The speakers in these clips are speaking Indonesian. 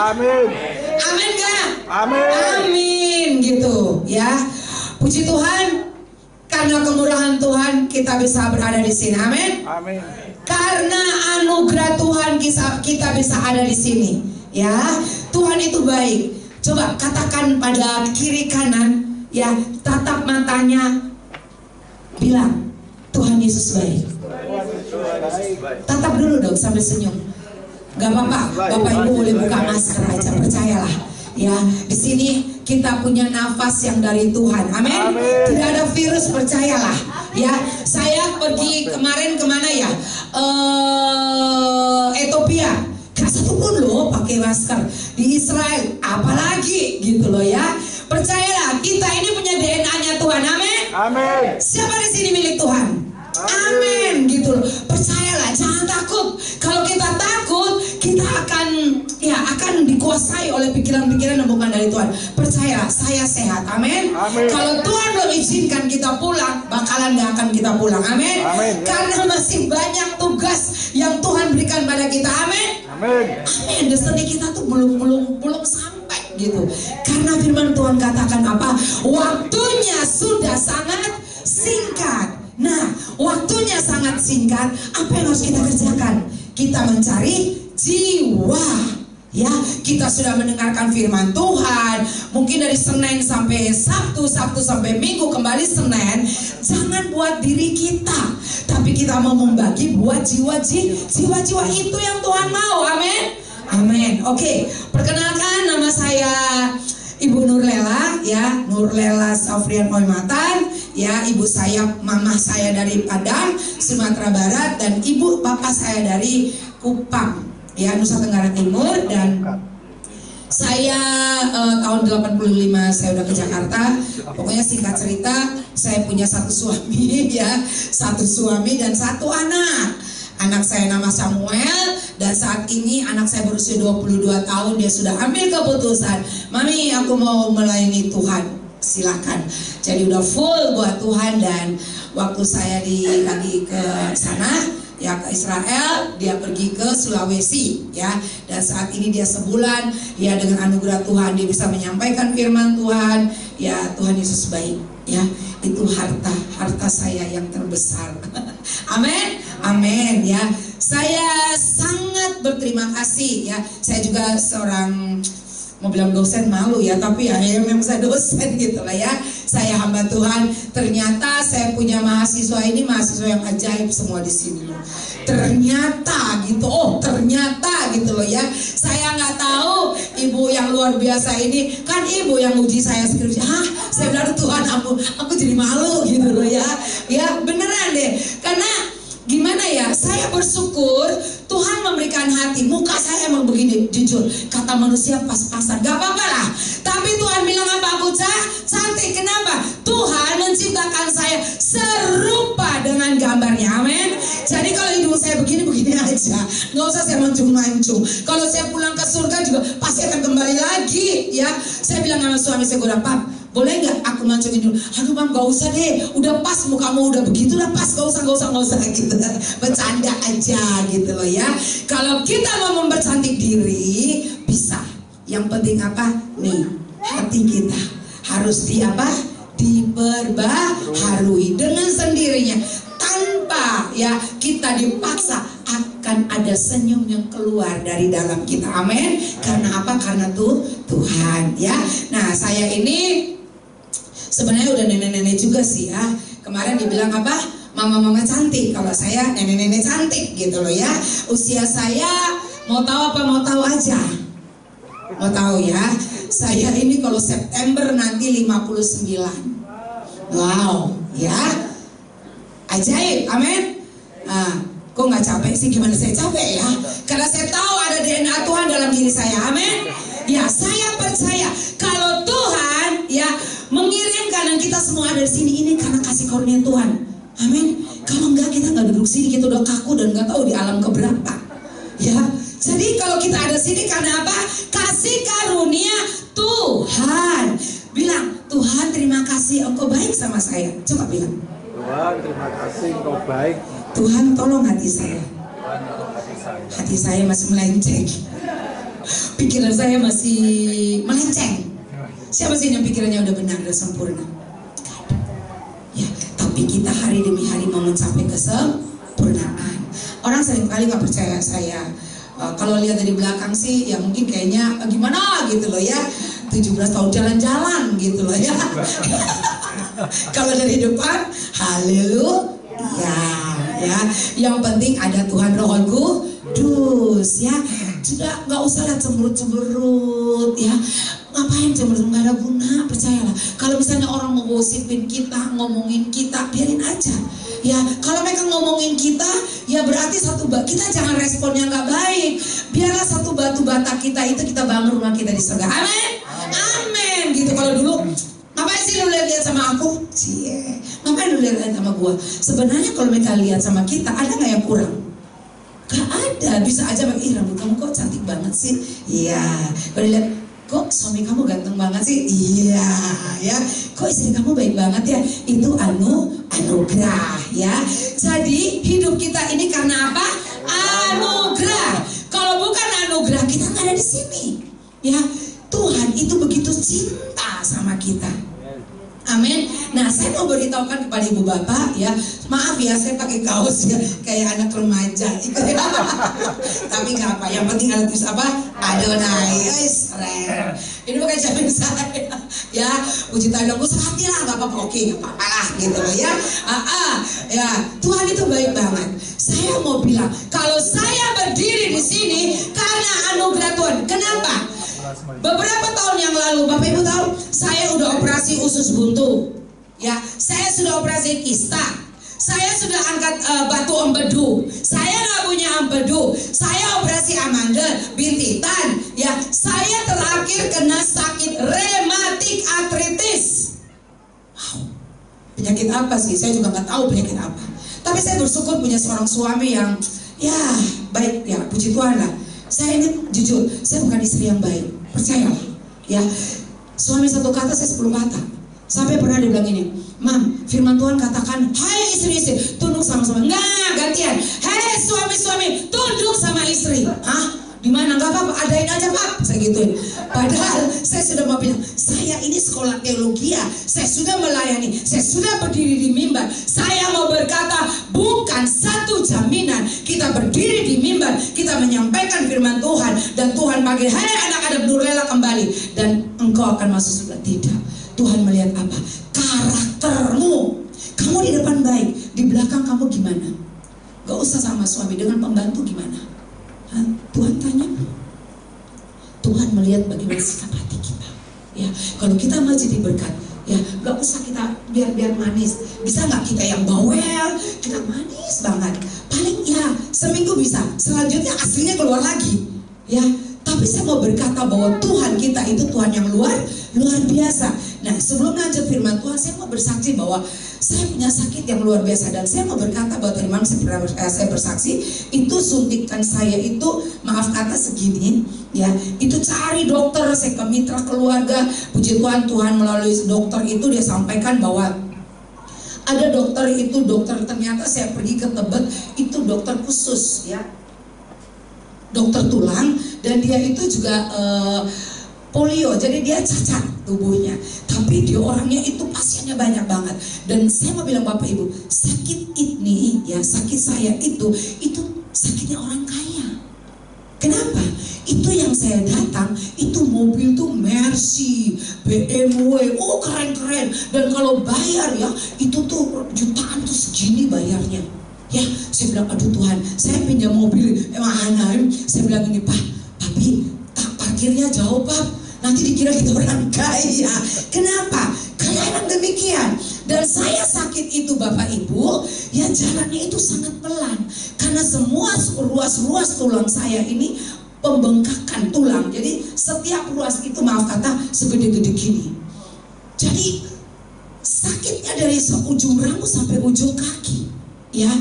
Amin. Amin gak? Amin. Amin gitu ya. Puji Tuhan, karena kemurahan Tuhan kita bisa berada di sini. Amin. Amin. Karena anugerah Tuhan kita bisa ada di sini. Ya, Tuhan itu baik. Coba katakan pada kiri kanan, ya, tatap matanya, bilang Tuhan Yesus baik. Tatap dulu dong sambil senyum. Gak apa-apa, Bapak Ibu boleh buka masker aja, percayalah. Ya, di sini kita punya nafas yang dari Tuhan. Amin. Tidak ada virus, percayalah. Ya, saya pergi kemarin kemana ya? Ethiopia. Gak satu pun loh pakai masker. Di Israel, apalagi gitu loh ya. Percayalah, kita ini punya DNA-nya Tuhan. Amin. Amin. Siapa di sini milik Tuhan? Amin gitu loh. Percayalah, jangan takut. Kalau kita takut, kita akan dikuasai oleh pikiran-pikiran yang bukan dari Tuhan. Percayalah, saya sehat. Amin. Kalau Tuhan belum izinkan kita pulang, bakalan gak akan kita pulang. Amin. Karena masih banyak tugas yang Tuhan berikan pada kita. Amin. Amin. Destiny kita tuh belum sampai gitu. Karena firman Tuhan katakan apa? Waktunya sudah sangat singkat. Nah, waktunya sangat singkat. Apa yang harus kita kerjakan? Kita mencari jiwa. Ya, kita sudah mendengarkan firman Tuhan. Mungkin dari Senin sampai Sabtu, Sabtu sampai Minggu, kembali Senin. Jangan buat diri kita, tapi kita mau membagi buat jiwa-jiwa itu yang Tuhan mau. Amin. Amin. Oke, perkenalkan nama saya Ibu Nurlela, ya, Nurlela Safrian Poimatan, ya, ibu saya, mama saya dari Padang, Sumatera Barat, dan ibu bapak saya dari Kupang, ya, Nusa Tenggara Timur. Dan saya tahun 85 saya udah ke Jakarta. Pokoknya singkat cerita, saya punya satu suami, ya, satu suami dan satu anak. Anak saya nama Samuel, dan saat ini anak saya berusia 22 tahun. Dia sudah ambil keputusan, Mami aku mau melayani Tuhan, silakan. Jadi udah full buat Tuhan. Dan waktu saya lagi ke sana, ya, ke Israel, dia pergi ke Sulawesi, ya. Dan saat ini dia sebulan, ya, dengan anugerah Tuhan dia bisa menyampaikan firman Tuhan. Ya, Tuhan Yesus baik, ya. Itu harta saya yang terbesar. Amin. Amin, ya. Saya sangat berterima kasih, ya. Saya juga seorang, mau bilang dosen malu ya, tapi ya memang saya dosen gitu lah ya. Saya hamba Tuhan. Ternyata saya punya mahasiswa ini mahasiswa yang ajaib semua di sini loh. Ternyata gitu, ternyata gitu loh ya. Saya nggak tahu ibu yang luar biasa ini, kan ibu yang uji saya skripsi. Saya bilang Tuhan, aku jadi malu gitu loh ya. Ya beneran deh, karena gimana ya, saya bersyukur Tuhan memberikan hati. Muka saya emang begini, jujur, kata manusia pas-pasan, gak apa-apa lah. Tapi Tuhan bilang apa? Aku cantik. Kenapa? Tuhan menciptakan saya serupa dengan gambarnya. Amin. Jadi kalau hidung saya begini-begini aja, gak usah saya mancung-mancung. Kalau saya pulang ke surga juga pasti akan kembali lagi, ya. Saya bilang sama suami saya, Pap, boleh nggak aku mancungin dulu? Aduh Bang, gak usah deh, udah pas mukamu udah begitu, udah pas, gak usah gitu. Bercanda aja gitu loh ya. Kalau kita mau mempercantik diri, bisa. Yang penting apa? Nih, hati kita harus diperbaharui dengan sendirinya, tanpa ya kita dipaksa. Akan ada senyum yang keluar dari dalam kita. Amin. Karena apa? Karena Tuhan, ya. Nah, saya ini sebenarnya udah nenek-nenek juga sih ya. Kemarin dibilang apa? Mama-mama cantik. Kalau saya nenek-nenek cantik gitu loh ya. Usia saya mau tahu aja. Mau tahu ya. Saya ini kalau September nanti 59. Wow, ya. Ajaib, amin. Kok nggak capek sih? Gimana saya capek ya? Karena saya tahu ada DNA Tuhan dalam diri saya, amin. Ya, saya percaya kalau Tuhan ya mengirimkan dan kita semua ada di sini ini karena kasih karunia Tuhan. Amin. Kalau enggak kita nggak duduk sini, kita udah kaku dan nggak tahu di alam keberapa. Ya. Jadi kalau kita ada sini karena apa? Kasih karunia Tuhan. Bilang, Tuhan terima kasih Engkau baik sama saya. Coba bilang. Tuhan terima kasih Engkau baik. Tuhan tolong hati saya. Hati saya masih melenceng. Pikiran saya masih melenceng. Siapa sih yang pikirannya udah benar, udah sempurna? Ya, tapi kita hari demi hari mau mencapai kesempurnaan. Orang seringkali nggak percaya saya. Kalau lihat dari belakang sih, ya mungkin kayaknya gimana gitu loh ya. 17 tahun jalan-jalan gitu loh ya. Kalau dari depan, haleluya ya. Yang penting ada Tuhan Roh Kudus ya. Sudah nggak usah lihat cemberut-cemberut ya. Ngapain cemberut, nggak ada guna, percayalah. Kalau misalnya orang mau gosipin kita, ngomongin kita, biarin aja. Ya, kalau mereka ngomongin kita, ya berarti kita jangan responnya nggak baik. Biarlah satu batu bata kita itu kita bangun rumah kita di surga. Amin, amin. Gitu. Kalau dulu, ngapain sih lu lihat sama aku? Cie, ngapain lu lihat sama gua? Sebenarnya kalau mereka lihat sama kita, ada nggak yang kurang? Gak ada. Bisa aja bang, rambut kamu kok cantik banget sih. Iya. Kalau dilihat, kok suami kamu ganteng banget sih? Iya, ya. Kok istri kamu baik banget ya? Itu anugerah, ya. Jadi hidup kita ini karena apa? Anugerah. Kalau bukan anugerah, kita nggak ada di sini, ya. Tuhan itu begitu cinta sama kita. Amin. Nah, saya mau beritahukan kepada ibu bapak ya. Maaf ya, saya pakai kaos ya kayak anak remaja. Tapi nggak apa. Yang penting ada tulis apa? Adonai Israel. Ini bukan jamin saya. Ya, puji Tuhan dong. Hati lah, nggak apa-apa. Oke, nggak apa-apa lah gitu loh ya. Ya, Tuhan itu baik banget. Saya mau bilang, kalau saya berdiri di sini karena anugerah Tuhan. Kenapa? Beberapa tahun yang lalu, Bapak Ibu tahu, saya udah operasi usus buntu. Ya, saya sudah operasi kista. Saya sudah angkat batu empedu. Saya nggak punya empedu. Saya operasi amandel, bintitan. Ya, saya terakhir kena sakit rematik artritis. Wow, penyakit apa sih? Saya juga nggak tahu penyakit apa. Tapi saya bersyukur punya seorang suami yang, ya baik ya, puji Tuhan lah. Saya ini jujur, saya bukan istri yang baik, percayalah. Ya, suami satu kata, saya 10 kata. Sampai pernah dia bilang ini, Mam, firman Tuhan katakan, hai istri-istri, tunduk sama-sama. Enggak, gantian. Hei suami-suami, tunduk sama istri. Hah? Di mana? Enggak apa-apa, adain aja Pak. Saya gituin. Padahal saya sudah mau bilang, saya ini sekolah teologi ya. Saya sudah melayani, saya sudah berdiri di mimbar. Saya mau berkata, bukan satu jaminan kita berdiri di mimbar, kita menyampaikan firman Tuhan, dan Tuhan panggil, hai anak-anak Nurlela kembali, dan engkau akan masuk surga. Tidak. Tuhan melihat apa? Karaktermu. Kamu di depan baik, di belakang kamu gimana? Gak usah sama suami, dengan pembantu gimana? Tuhan tanya. Tuhan melihat bagaimana sikap hati kita. Ya, kalau kita mau jadi berkat, ya gak usah kita biar manis. Bisa nggak kita yang bawel, kita manis banget. Paling ya seminggu bisa. Selanjutnya aslinya keluar lagi. Ya, tapi saya mau berkata bahwa Tuhan kita itu Tuhan yang luar biasa. Nah, sebelum lanjut firman Tuhan, saya mau bersaksi bahwa saya punya sakit yang luar biasa, dan saya mau berkata bahwa tadi malam saya bersaksi itu suntikan saya itu, maaf kata segini ya, itu cari dokter, saya ke mitra keluarga, puji Tuhan, Tuhan melalui dokter itu dia sampaikan bahwa ada dokter itu, dokter ternyata saya pergi ke Tebet, itu dokter khusus ya, dokter tulang, dan dia itu juga polio, jadi dia cacat tubuhnya, tapi dia orangnya itu pasiennya banyak banget. Dan saya mau bilang Bapak Ibu, sakit ini ya, sakit saya itu sakitnya orang kaya. Kenapa? Itu yang saya datang, itu mobil tuh Mercy, BMW, oh keren-keren. Dan kalau bayar ya, itu tuh jutaan tuh segini bayarnya. Ya, saya bilang, aduh Tuhan, saya pinjam mobil Anaheim. Saya bilang ini, Pak, tapi tak parkirnya jauh Pak. Nanti dikira kita orang kaya. Kenapa? Karena emang demikian. Dan saya sakit itu Bapak Ibu, ya jalannya itu sangat pelan. Karena semua ruas-ruas tulang saya ini pembengkakan tulang. Jadi setiap ruas itu, maaf kata, segede-gede gini. Jadi sakitnya dari ujung rambut sampai ujung kaki. Ya,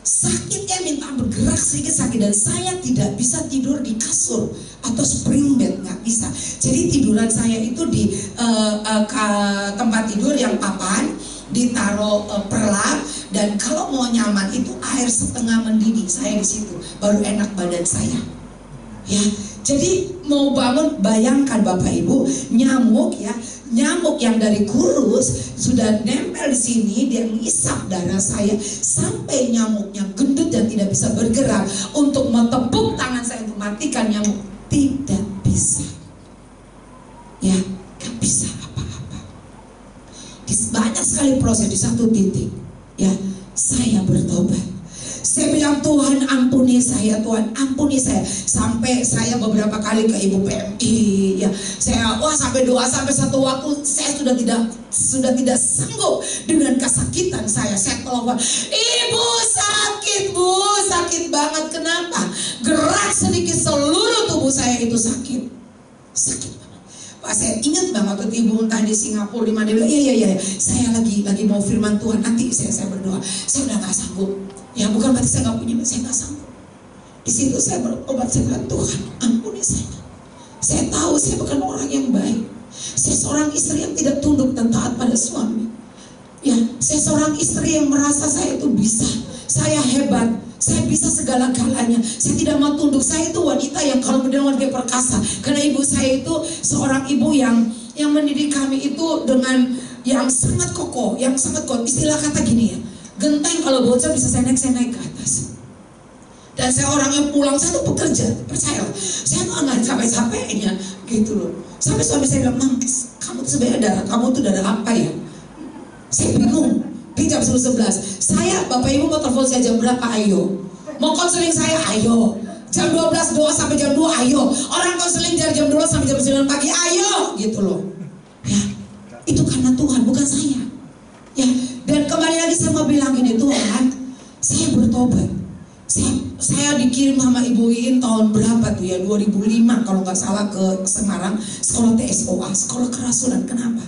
sakitnya minta bergerak sedikit sakit, dan saya tidak bisa tidur di kasur atau spring bed, nggak bisa. Jadi tiduran saya itu di tempat tidur yang papan, ditaruh perlak, dan kalau mau nyaman itu air setengah mendidih, saya di situ baru enak badan saya. Ya, Jadi mau bangun, bayangkan Bapak Ibu, nyamuk ya, nyamuk yang dari kurus sudah nempel di sini, dia ngisap darah saya sampai nyamuknya gendut dan tidak bisa bergerak. Untuk mentepuk tangan saya untuk matikan nyamuk, tidak bisa. Ya, gak bisa apa-apa. Banyak sekali proses di satu titik. Ya, saya bertobat. Saya bilang, Tuhan ampuni saya, Tuhan ampuni saya. Sampai saya beberapa kali ke Ibu PMI, ya. Saya sampai doa, sampai satu waktu saya sudah tidak sanggup dengan kesakitan saya. Saya telepon, Ibu sakit Bu, sakit banget. Kenapa? Gerak sedikit seluruh tubuh saya itu sakit. Sakit. Pak, saya ingat banget waktu Ibu entah di Singapura di mana, dia bilang, iya, saya lagi mau firman Tuhan, nanti saya berdoa. Saya udah gak sanggup. Ya bukan berarti saya gak punya, saya gak sanggup. Di situ saya berobat, saya bilang, Tuhan ampuni saya. Saya tahu saya bukan orang yang baik. Saya seorang istri yang tidak tunduk dan taat pada suami. Ya, saya seorang istri yang merasa saya itu bisa, saya hebat, saya bisa segala-galanya. Saya tidak mau tunduk. Saya itu wanita yang kalau mendengar dia perkasa. Karena ibu saya itu seorang ibu yang mendidik kami itu dengan yang sangat kokoh, yang sangat kokoh. Istilah kata gini ya, genteng kalau bocor bisa saya naik ke atas. Dan saya orang yang pulang, saya tuh pekerja, percaya. Saya tuh nggak capek-capeknya gitu loh. Sampai suami saya bilang, Mam, kamu tuh sebenarnya darah kamu tuh darah apa ya? Saya bingung. Di jam 11, saya, Bapak Ibu mau telepon saya jam berapa? Ayo. Mau konseling saya? Ayo. Jam 12 doa sampai jam 2? Ayo. Orang konseling dari jam 2 sampai jam 9 pagi? Ayo. Gitu loh. Ya, itu karena Tuhan, bukan saya. Ya, dan kembali lagi saya mau bilang gini, Tuhan, saya bertobat. Saya dikirim sama Ibu Iin tahun berapa tuh ya, 2005 kalau nggak salah ke Semarang, sekolah TSOA, sekolah kerasulan. Kenapa?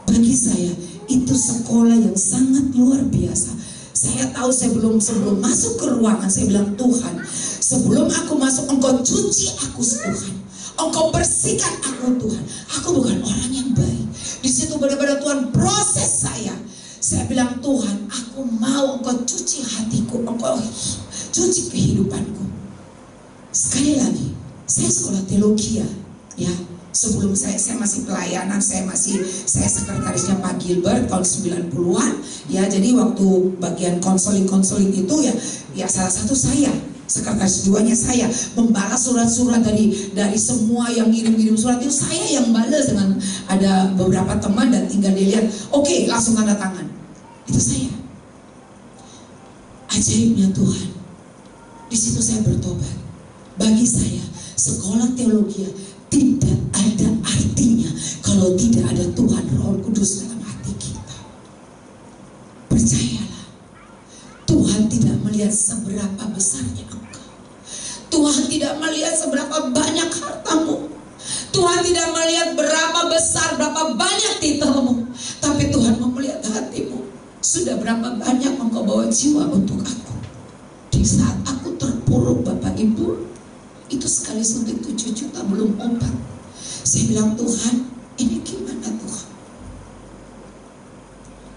Bagi saya itu sekolah yang sangat luar biasa. Saya tahu sebelum masuk ke ruangan, saya bilang, Tuhan, sebelum aku masuk, Engkau cuci aku, Tuhan. Engkau bersihkan aku, Tuhan. Aku bukan orang yang baik. Di situ benar-benar Tuhan proses saya. Saya bilang, Tuhan, aku mau Engkau cuci hatiku, Engkau cuci kehidupanku. Sekali lagi, saya sekolah teologi ya. Sebelum saya masih pelayanan, saya sekretarisnya Pak Gilbert tahun 90-an ya. Jadi waktu bagian konseling itu ya salah satu saya, sekretaris duanya saya, membalas surat-surat dari semua yang ngirim surat itu, saya yang balas dengan ada beberapa teman dan tinggal dilihat, oke, langsung tanda tangan. Itu saya. Ajaibnya Tuhan. Di situ saya bertobat. Bagi saya, sekolah teologi tidak ada artinya kalau tidak ada Tuhan Roh Kudus dalam hati kita. Percayalah, Tuhan tidak melihat seberapa besarnya engkau. Tuhan tidak melihat seberapa banyak hartamu. Tuhan tidak melihat berapa besar, berapa banyak titelmu. Tapi Tuhan mau melihat hatimu. Sudah berapa banyak engkau bawa jiwa untuk aku. Di saat aku terpuruk, Bapak Ibu, itu sekali suntik 7 juta belum obat. Saya bilang, Tuhan, ini gimana Tuhan?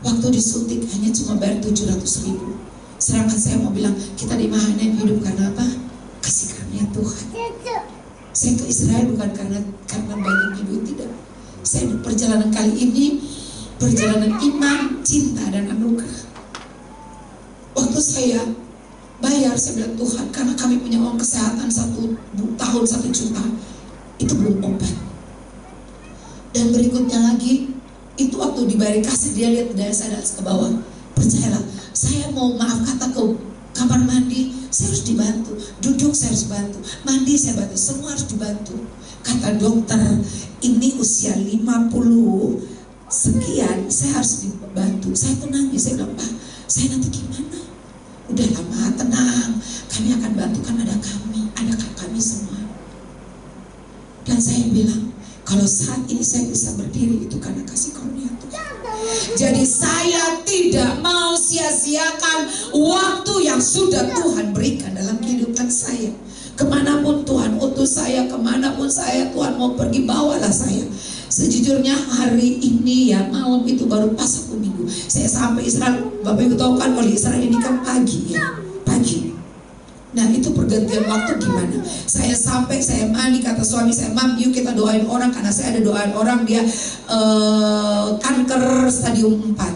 Waktu disuntik hanya cuma bayar 700.000. Sedangkan saya mau bilang, kita dimahanin hidup karena apa? Kasih karunia Tuhan. Saya ke Israel bukan karena banyak duit, tidak. Saya di perjalanan kali ini perjalanan iman, cinta, dan anugerah. Waktu saya bayar, saya bilang, Tuhan, karena kami punya uang kesehatan 1 tahun 1 juta, itu belum obat. Dan berikutnya lagi, itu waktu dibayar kasih, dia lihat dari saya ke bawah. Percayalah, saya mau maaf kata ke kamar mandi, saya harus dibantu. Duduk saya harus bantu, mandi saya bantu, semua harus dibantu. Kata dokter, ini usia 50 sekian, saya harus dibantu. Saya tuh nangis, saya bilang, Pak, saya nanti gimana? Udah lama, tenang, kami akan bantu, kan ada kami semua. Dan saya bilang, kalau saat ini saya bisa berdiri, itu karena kasih karunia Tuhan. Jadi saya tidak mau sia-siakan waktu yang sudah Tuhan berikan dalam kehidupan saya. Kemanapun Tuhan utus saya, kemanapun saya Tuhan mau pergi, bawalah saya. Sejujurnya hari ini ya, malam itu baru pas 1 minggu saya sampai Israel. Bapak Ibu tahu kan, kalau Israel ini kan pagi ya, pagi. Nah itu pergantian waktu gimana? Saya sampai, saya mandi, kata suami saya, "Mam, yuk kita doain orang." Karena saya ada doain orang, dia kanker stadium 4.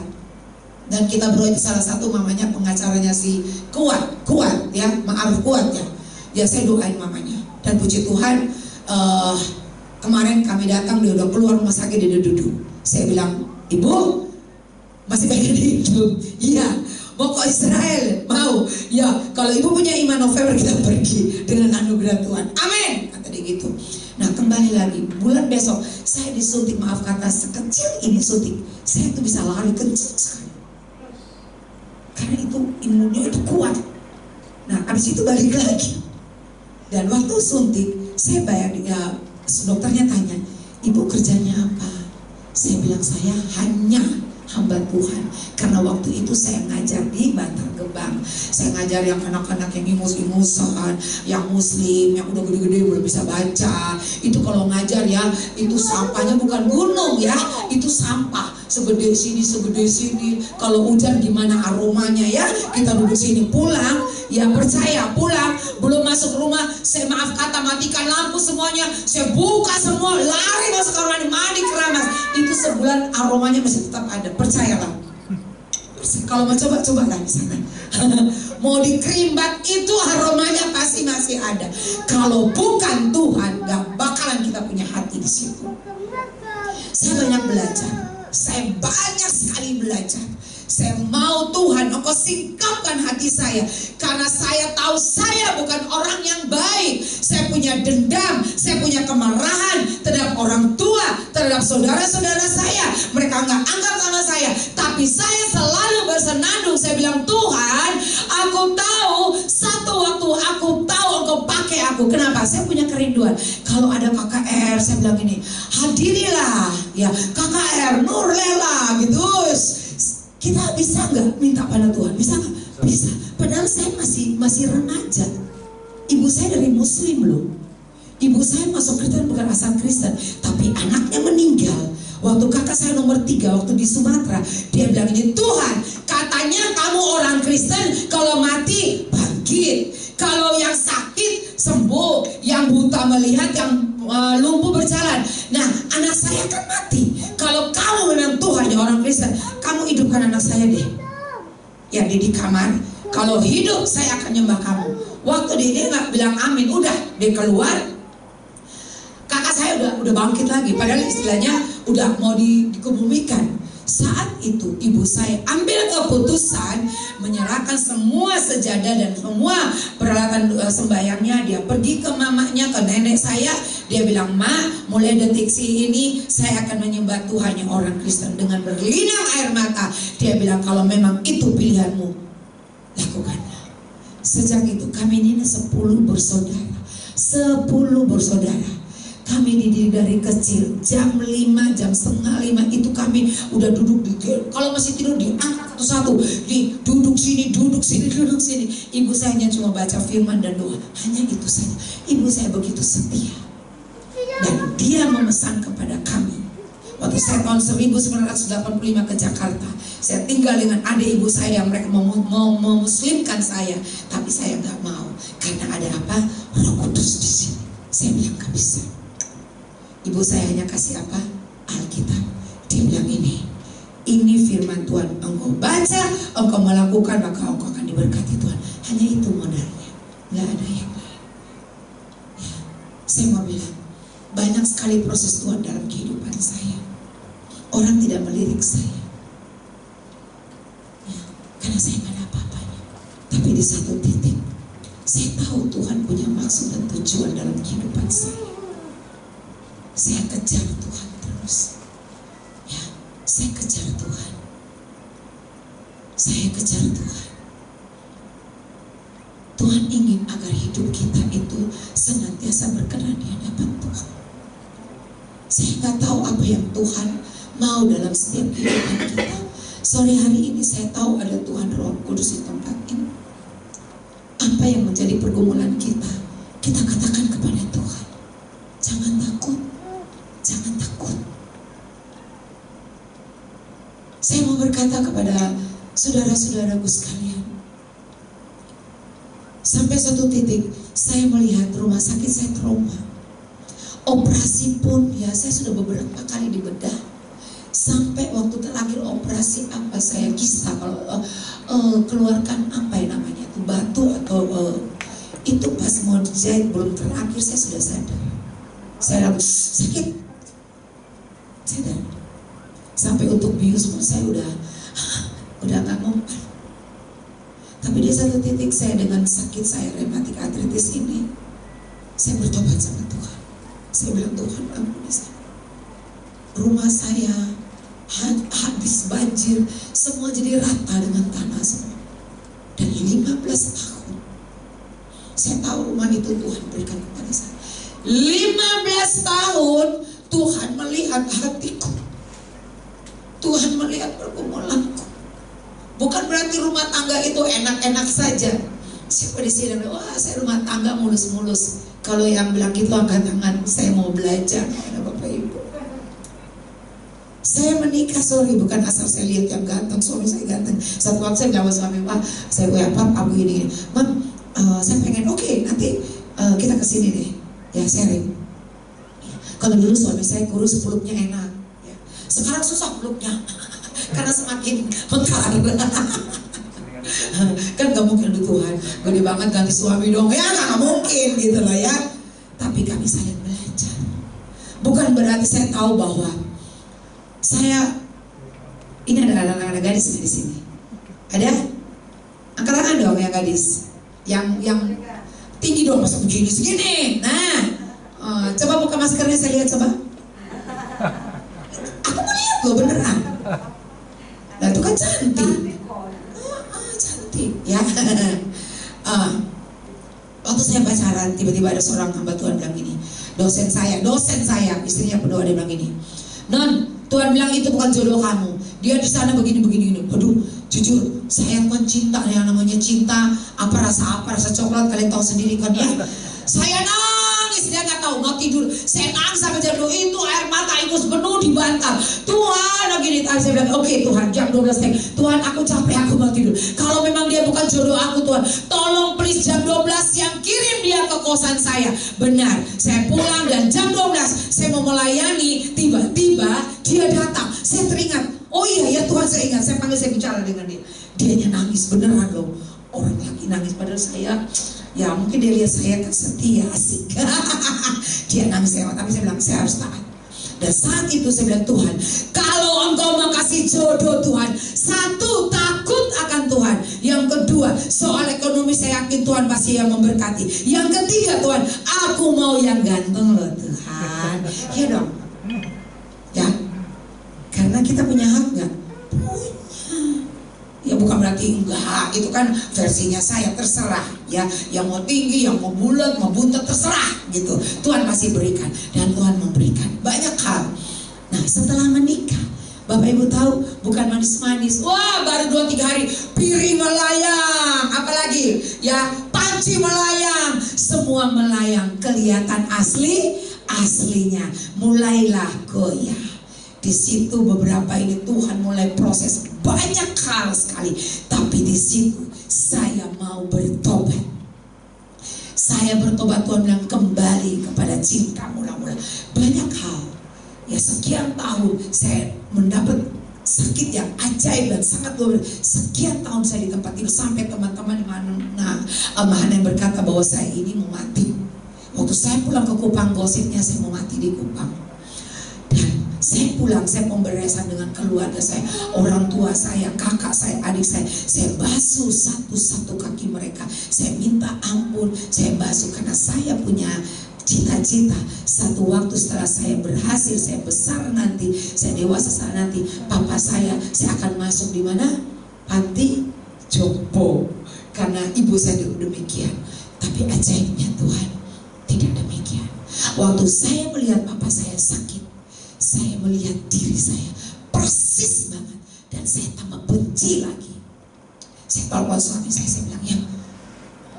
Dan kita berdoa, salah satu mamanya pengacaranya si Kuat ya, Ma'ruf Kuat ya. Ya saya doain mamanya. Dan puji Tuhan, kemarin kami datang, dia udah keluar rumah sakit, dia udah duduk. Saya bilang, "Ibu, masih pengen hidup?" "Iya." "Mau ke Israel?" "Mau." "Ya, kalau ibu punya iman, November kita pergi dengan anugerah Tuhan." "Amin," kata dia gitu. Nah kembali lagi, bulan besok saya disuntik, maaf kata sekecil ini suntik, saya tuh bisa lari kencang sekali. Karena itu imunnya itu kuat. Nah habis itu balik lagi. Dan waktu suntik, saya bayangin, ya, dokternya tanya, "Ibu kerjanya apa?" Saya bilang, "Saya hanya hamba Tuhan." Karena waktu itu saya ngajar di Bantar Gebang. Saya ngajar yang anak-anak yang ingus-ingusan, yang muslim, yang udah gede-gede belum bisa baca. Itu kalau ngajar ya, itu sampahnya bukan gunung ya, itu sampah segede sini. Kalau hujan gimana aromanya ya. Kita duduk sini, pulang ya, percaya pulang, belum masuk rumah, saya maaf kata matikan lampu semuanya, saya buka semua, lari masuk kamar mandi keramas. Itu sebulan aromanya masih tetap ada, percayalah. Kalau mau coba lah di sana. Mau dikerimbat itu aromanya pasti masih ada. Kalau bukan Tuhan, gak bakalan kita punya hati di situ. Saya banyak belajar. Saya banyak sekali belajar. Saya mau Tuhan, Engkau singkapkan hati saya. Karena saya tahu saya bukan orang yang baik. Saya punya dendam, saya punya kemarahan terhadap orang tua, terhadap saudara-saudara saya. Mereka nggak anggap sama saya. Tapi saya selalu bersenandung. Saya bilang, "Tuhan, aku tahu satu waktu aku tahu Engkau pakai aku." Kenapa? Saya punya kerinduan. Kalau ada KKR, saya bilang ini, "Hadirilah ya KKR Nur Lela," gitu. Kita bisa nggak minta pada Tuhan? Bisa nggak? Bisa. Padahal saya masih remaja. Ibu saya dari Muslim loh. Ibu saya masuk Kristen bukan asal Kristen, tapi anaknya meninggal. Waktu kakak saya nomor 3 waktu di Sumatera, dia bilang ini, "Tuhan, katanya kamu orang Kristen, kalau mati bangkit, kalau yang sakit sembuh, yang buta melihat, yang lumpuh berjalan." Nah, anak saya kan mati. Kalau kamu memang Tuhan ya orang Kristen, kamu hidupkan anak saya deh. Ya, dia di kamar. Kalau hidup saya akan nyembah kamu. Waktu dia nggak bilang amin, udah dia keluar. Kakak saya udah bangkit lagi. Padahal istilahnya udah mau dikebumikan. Saat itu ibu saya ambil keputusan menyerahkan semua sejadah dan semua peralatan sembayangnya. Dia pergi ke mamanya, ke nenek saya. Dia bilang, "Ma, mulai detik ini saya akan menyembah Tuhan yang orang Kristen." Dengan berlinang air mata dia bilang, "Kalau memang itu pilihanmu, lakukanlah." Sejak itu kami ini 10 bersaudara. 10 bersaudara. Kami dididik dari kecil, jam 5, jam setengah 5 itu kami udah duduk di, kalau masih tidur diangkat satu-satu, duduk sini. Ibu saya hanya cuma baca firman dan doa, hanya itu saja. Ibu saya begitu setia. Dan dia memesan kepada kami. Waktu saya tahun 1985 ke Jakarta, saya tinggal dengan adik ibu saya yang mereka mau memuslimkan saya, tapi saya nggak mau karena ada apa? Roh Kudus di sini. Saya bilang nggak bisa. Ibu saya hanya kasih apa? Alkitab. Dia bilang ini firman Tuhan. Engkau baca, engkau melakukan, maka engkau akan diberkati Tuhan. Hanya itu modalnya, nggak ada yang lain. Ya, saya mau bilang banyak sekali proses Tuhan dalam kehidupan saya. Orang tidak melirik saya, ya, karena saya nggak ada apa-apanya. Tapi di satu titik, saya tahu Tuhan punya maksud dan tujuan dalam kehidupan saya. Saya kejar Tuhan terus. Ya, saya kejar Tuhan. Saya kejar Tuhan. Tuhan ingin agar hidup kita itu senantiasa berkenan di hadapan Tuhan. Saya nggak tahu apa yang Tuhan mau dalam setiap kehidupan kita. Sore hari ini saya tahu ada Tuhan Roh Kudus di tempat ini. Apa yang menjadi pergumulan kita, kita katakan kepada Tuhan. Jangan takut. Jangan takut. Saya mau berkata kepada saudara-saudaraku sekalian, sampai satu titik saya melihat rumah sakit saya trauma. Operasi pun ya saya sudah beberapa kali dibedah. Sampai waktu terakhir operasi apa saya kista kalau keluarkan apa ya namanya itu batu atau itu pas mau dijahit belum terakhir saya sudah sadar. Saya sakit. Sadar. Sampai untuk bius pun saya udah nggak ngomong. Tapi di satu titik saya dengan sakit saya rematik artritis ini, saya bertobat sama Tuhan. Saya bilang, Tuhan ampuni saya. Rumah saya habis banjir, semua jadi rata dengan tanah semua. Dan 15 tahun saya tahu rumah itu Tuhan berikan kepada saya. 15 tahun Tuhan melihat hatiku, Tuhan melihat pergumulanku. Bukan berarti rumah tangga itu enak-enak saja. Siapa di sini bilang, wah saya rumah tangga mulus-mulus. Kalau yang bilang gitu angkat tangan, saya mau belajar. Ada Bapak Ibu. Saya menikah, sorry, bukan asal saya lihat yang ganteng, suami saya ganteng. Satu waktu saya bilang sama suami, wah saya punya apa begini. Mam, saya pengen, oke, nanti kita kesini deh, ya sharing. Kalau dulu suami saya kurus, peluknya enak. Ya. Sekarang susah peluknya. Karena semakin mekar. Kan gak mungkin ada Tuhan gede banget ganti suami dong. Ya gak mungkin gitu loh ya. Tapi kami saling belajar. Bukan berarti saya tahu bahwa saya ini ada anak-anak gadis di sini. Ada? Angkat tangan dong yang gadis. Yang tinggi dong masa begini segini. Nah, coba buka maskernya saya lihat coba. Aku mau lihat loh beneran. Nah itu kan cantik, cantik ya. Waktu saya pacaran tiba-tiba ada seorang hamba Tuhan bilang gini, dosen saya istrinya pendoa, dia bilang gini, non Tuhan bilang itu bukan jodoh kamu, dia di sana begini. Aduh jujur saya kan cinta, yang namanya cinta apa rasa coklat kalian tahu sendiri kan ya. Saya nangis, dia nggak tahu, mau tidur. Saya nangis sampai jam 2 itu air mata ingus penuh di bantal. Tuhan lagi ditanya, saya bilang, oke Tuhan, jam 12 teng. Tuhan aku capek, aku mau tidur. Kalau memang dia bukan jodoh aku Tuhan, tolong please jam 12 yang kirim dia ke kosan saya. Benar, saya pulang dan jam 12 saya mau melayani, tiba-tiba dia datang. Saya teringat, oh iya ya Tuhan saya ingat, saya panggil, saya bicara dengan dia. Dianya nangis beneran loh. Orang lagi nangis padahal saya, ya mungkin dia lihat saya kan setia, asik. Dia nangis lewat, tapi saya bilang saya harus taat. Dan saat itu saya bilang, Tuhan, kalau Engkau mau kasih jodoh Tuhan, satu, takut akan Tuhan. Yang kedua, soal ekonomi saya yakin Tuhan pasti yang memberkati. Yang ketiga Tuhan, aku mau yang ganteng loh Tuhan. Ya dong. Ya, karena kita punya hak gak? Punya. Ya bukan berarti enggak, itu kan versinya saya, terserah ya. Yang mau tinggi, yang mau bulat, mau buntut, terserah gitu. Tuhan masih berikan dan Tuhan memberikan banyak hal. Nah setelah menikah, Bapak Ibu tahu bukan manis-manis. Wah baru 2-3 hari piring melayang, apalagi ya panci melayang, semua melayang, kelihatan aslinya. Mulailah goyah. Di situ beberapa ini Tuhan mulai proses banyak hal sekali. Tapi di situ saya mau bertobat. Saya bertobat, Tuhan bilang kembali kepada cinta mula-mula. Banyak hal. Ya sekian tahun saya mendapat sakit yang ajaib dan sangat luar biasa. Sekian tahun saya di tempat itu sampai teman-teman yang berkata bahwa saya ini mau mati. Waktu saya pulang ke Kupang, gosipnya saya mau mati di Kupang. Saya pulang, saya pemberesan dengan keluarga saya, orang tua saya, kakak saya, adik saya basuh satu-satu kaki mereka. Saya minta ampun, saya basuh karena saya punya cita-cita. Satu waktu setelah saya berhasil, saya besar nanti, saya dewasa nanti, papa saya akan masuk di mana? Panti jompo. Karena ibu saya demikian. Tapi ajaibnya Tuhan tidak demikian. Waktu saya melihat papa saya sakit, saya melihat diri saya persis banget dan saya tambah benci lagi. Saya telepon suami saya bilang, ya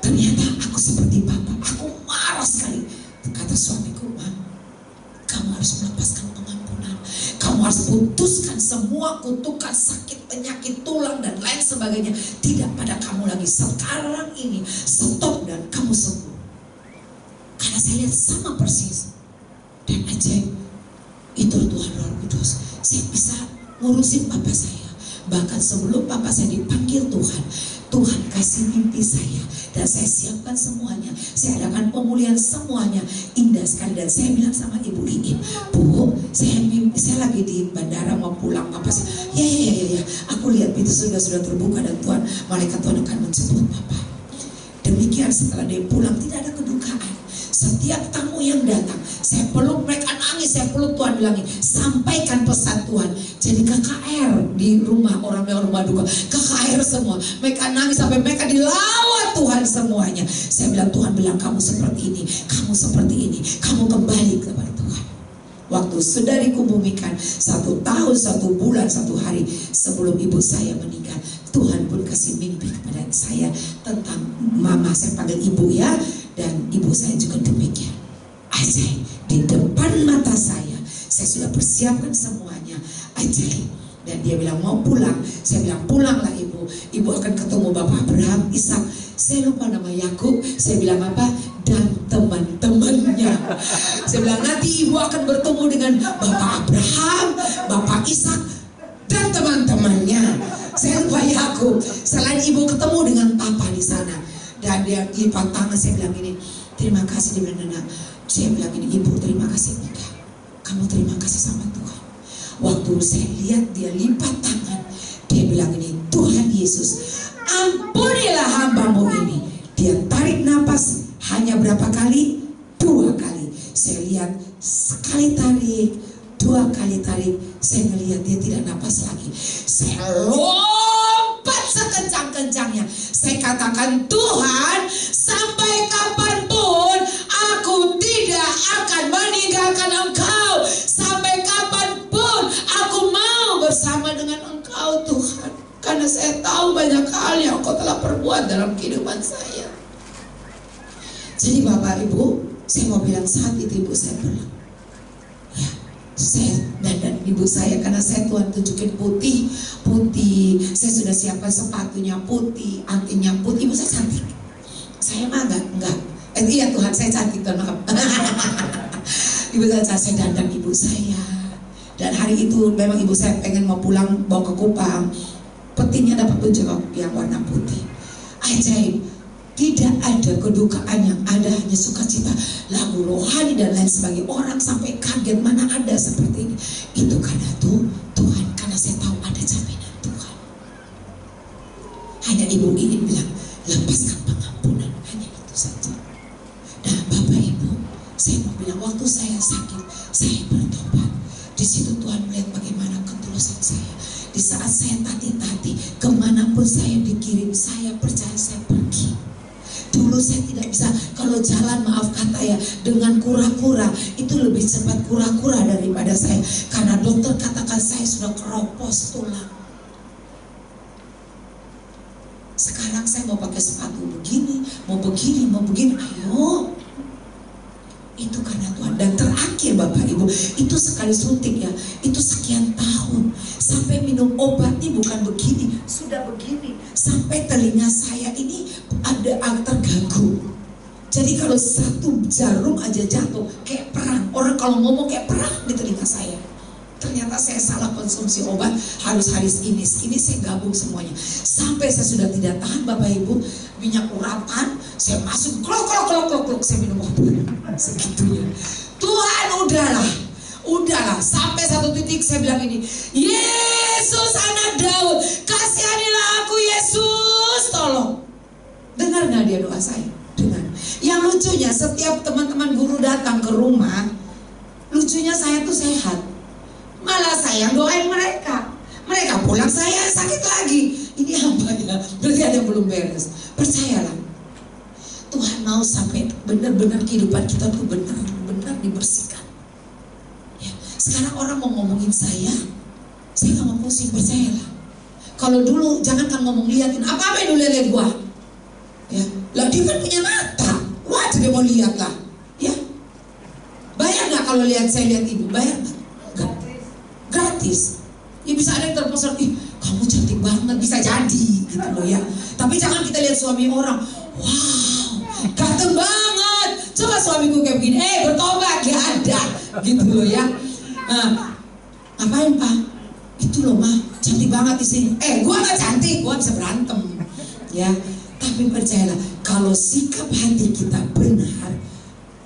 ternyata aku seperti papa, aku marah sekali. Kata suamiku, Mam, kamu harus melepaskan pengampunan, kamu harus putuskan semua kutukan, sakit, penyakit tulang dan lain sebagainya tidak pada kamu lagi. Sekarang ini stop dan kamu sembuh. Karena saya lihat sama persis. Dan ajaib, itu Tuhan Roh Kudus. Saya bisa ngurusin papa saya. Bahkan sebelum papa saya dipanggil Tuhan, Tuhan kasih mimpi saya dan saya siapkan semuanya. Saya adakan pemulihan semuanya, indah sekali. Dan saya bilang sama Ibu Iin, Bu, saya lagi di bandara mau pulang. Papa saya, ya, aku lihat pintu sudah terbuka dan Tuhan, malaikat Tuhan akan menjemput papa. Demikian setelah dia pulang tidak ada kedukaan. Setiap tamu yang datang, saya peluk mereka, nangis, saya peluk. Tuhan bilangin, sampaikan pesan Tuhan. Jadi KKR di rumah, orang rumah duka, KKR semua. Mereka nangis sampai mereka dilawat Tuhan semuanya. Saya bilang, Tuhan bilang kamu seperti ini, kamu seperti ini, kamu kembali kepada Tuhan. Waktu sudah dikubumikan 1 tahun, 1 bulan, 1 hari sebelum ibu saya meninggal, Tuhan pun kasih mimpi kepada saya tentang mama, saya panggil ibu ya, dan ibu saya juga demikian. Ajaib, di depan mata saya sudah persiapkan semuanya. Ajaib. Dan dia bilang mau pulang. Saya bilang pulanglah ibu. Ibu akan ketemu Bapak Abraham, Ishak. Saya lupa nama Yakub. Saya bilang apa? Dan teman-temannya. Saya bilang nanti ibu akan bertemu dengan Bapak Abraham, Bapak Ishak, dan teman-temannya. Saya lupa Yakub. Selain ibu ketemu dengan Papa di sana. Dan dia lipat tangan, saya bilang gini, terima kasih. Dia bilang, Nana. Saya bilang gini, ibu terima kasih. Enggak, kamu terima kasih sama Tuhan. Waktu saya lihat dia lipat tangan, dia bilang ini, Tuhan Yesus, ampunilah hambamu ini. Dia tarik napas hanya berapa kali? 2 kali. Saya lihat sekali tarik, 2 kali tarik, saya melihat dia tidak napas lagi. Saya lompat sekencang-kencangnya. Saya katakan, Tuhan, sampai kapanpun aku tidak akan meninggalkan Engkau. Sampai kapanpun aku mau bersama dengan Engkau, Tuhan. Karena saya tahu banyak hal yang Engkau telah perbuat dalam kehidupan saya. Jadi Bapak Ibu, saya mau bilang saat itu ibu saya pulang. Ya, saya dan ibu saya, karena saya Tuhan tunjukin putih. Saya sudah siapkan sepatunya putih, antinya putih. Ibu saya cantik. Saya mah enggak. Iya Tuhan, saya cantik, Tuhan, maaf. Ibu saya dandan ibu saya. Dan hari itu memang ibu saya pengen mau pulang bawa ke Kupang. Petinya dapat baju yang warna putih. Ajaib. Tidak ada kedukaan yang ada, hanya sukacita, lagu rohani dan lain sebagainya. Orang sampai kaget, mana ada seperti ini. Itu karena Tuhan, karena saya tahu ada jaminan Tuhan. Hanya Ibu Iin bilang, lepaskan pengampunan, hanya itu saja. Nah Bapak Ibu, saya mau bilang waktu saya sakit, saya bertobat. Di situ Tuhan melihat bagaimana ketulusan saya. Di saat saya tati-tati, kemanapun saya dikirim, saya percaya saya pergi. Dulu saya tidak bisa, kalau jalan maaf kata ya, dengan kura-kura itu lebih cepat kura-kura daripada saya. Karena dokter katakan saya sudah keropos tulang. Sekarang saya mau pakai sepatu begini, mau begini, ayo. Itu karena Tuhan. Dan terakhir Bapak Ibu, itu sekali suntik ya, itu sekian tahun. Sampai minum obatnya bukan begini, sudah begini. Sampai telinga saya ini ada terganggu. Jadi kalau 1 jarum aja jatuh, kayak perang. Orang kalau ngomong kayak perang di telinga saya. Ternyata saya salah konsumsi obat, harus ini saya gabung semuanya. Sampai saya sudah tidak tahan Bapak Ibu, minyak urapan, saya masuk klok, saya minum obat. Segitunya. Tuhan udahlah. Sampai 1 titik saya bilang ini, Yesus anak Daud, kasihanilah aku Yesus, tolong. Dengar gak dia doa saya? Dengar. Yang lucunya setiap teman-teman guru datang ke rumah, lucunya saya tuh sehat. Malah saya yang doain mereka. Mereka pulang, saya sakit lagi. Ini apa ya? Berarti ada yang belum beres. Percayalah, Tuhan mau sampai benar-benar kehidupan kita tuh benar-benar dibersihkan. Ya. Sekarang orang mau ngomongin saya gak mau pusing, percayalah. Kalau dulu jangankan ngomong liatin, apa-apa yang lihat gua. Ya, lah dia kan punya mata, wajib dia mau lihat lah. Ya, bayar nggak kalau saya lihat ibu? Bayar nggak? Gratis. gratis. Ya bisa ada yang terpesona, ih kamu cantik banget, bisa jadi gitu loh ya. Tapi jangan kita lihat suami orang, wow ganteng banget, coba suamiku kayak begini, bertobat gak ada gitu loh ya. Nah, ngapain Pak? Itu loh mah cantik banget di sini. Gua gak cantik, gua bisa berantem ya. Tapi percayalah, kalau sikap hati kita benar,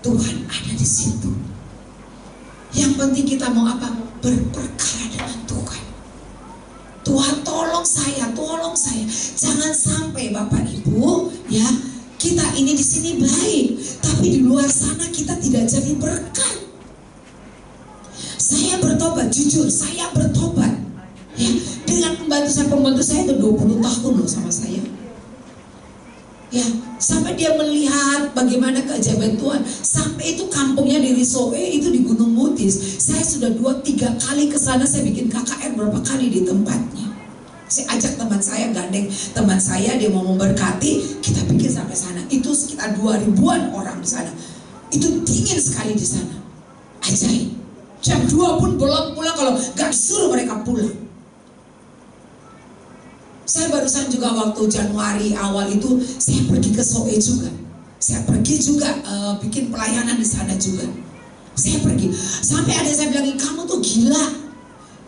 Tuhan ada di situ. Yang penting kita mau apa? Berperkara dengan Tuhan. Tuhan tolong saya. Jangan sampai Bapak Ibu ya, kita ini di sini baik, tapi di luar sana kita tidak jadi berkat. Saya bertobat, jujur saya bertobat ya, dengan pembantu saya itu 20 tahun loh sama saya. Ya, sampai dia melihat bagaimana keajaiban Tuhan. Sampai itu kampungnya di Risoe, itu di Gunung Mutis. Saya sudah 2-3 kali ke sana, saya bikin KKR berapa kali di tempatnya. Saya ajak teman saya, gandeng teman saya, dia mau memberkati, kita bikin sampai sana. Itu sekitar 2000-an orang di sana. Itu dingin sekali di sana. Ajaib. Jam 2 pun belum pulang kalau gak disuruh mereka pulang. Saya barusan juga waktu Januari awal itu saya pergi ke Soe juga. Saya pergi juga bikin pelayanan di sana juga. Saya pergi. Sampai ada saya bilang, kamu tuh gila.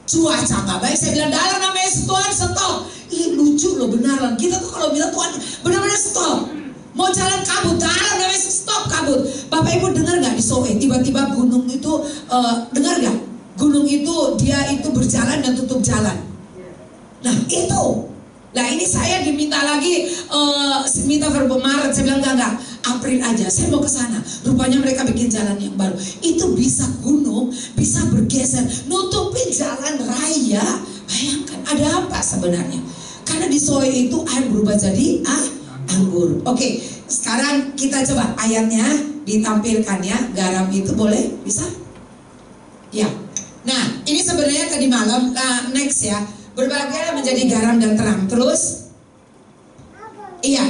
Cuaca gak baik. Saya bilang, dalam namanya Tuhan stop. Ih lucu loh beneran. Kita tuh kalau bilang Tuhan benar-benar stop. Mau jalan kabut, dalam namanya stop kabut. Bapak Ibu dengar gak di Soe? Tiba-tiba gunung itu, dengar gak? Gunung itu dia itu berjalan dan tutup jalan. Nah itu. Nah ini saya diminta lagi, minta Februari Maret, saya bilang enggak, April aja, saya mau ke sana. Rupanya mereka bikin jalan yang baru. Itu bisa gunung, bisa bergeser, nutupin jalan raya. Bayangkan ada apa sebenarnya? Karena di Soe itu air berubah jadi anggur. Oke, sekarang kita coba ayatnya ditampilkan ya. Garam itu boleh, bisa? Ya. Nah ini sebenarnya tadi malam, next ya. Berbagai menjadi garam dan terang. Terus iya,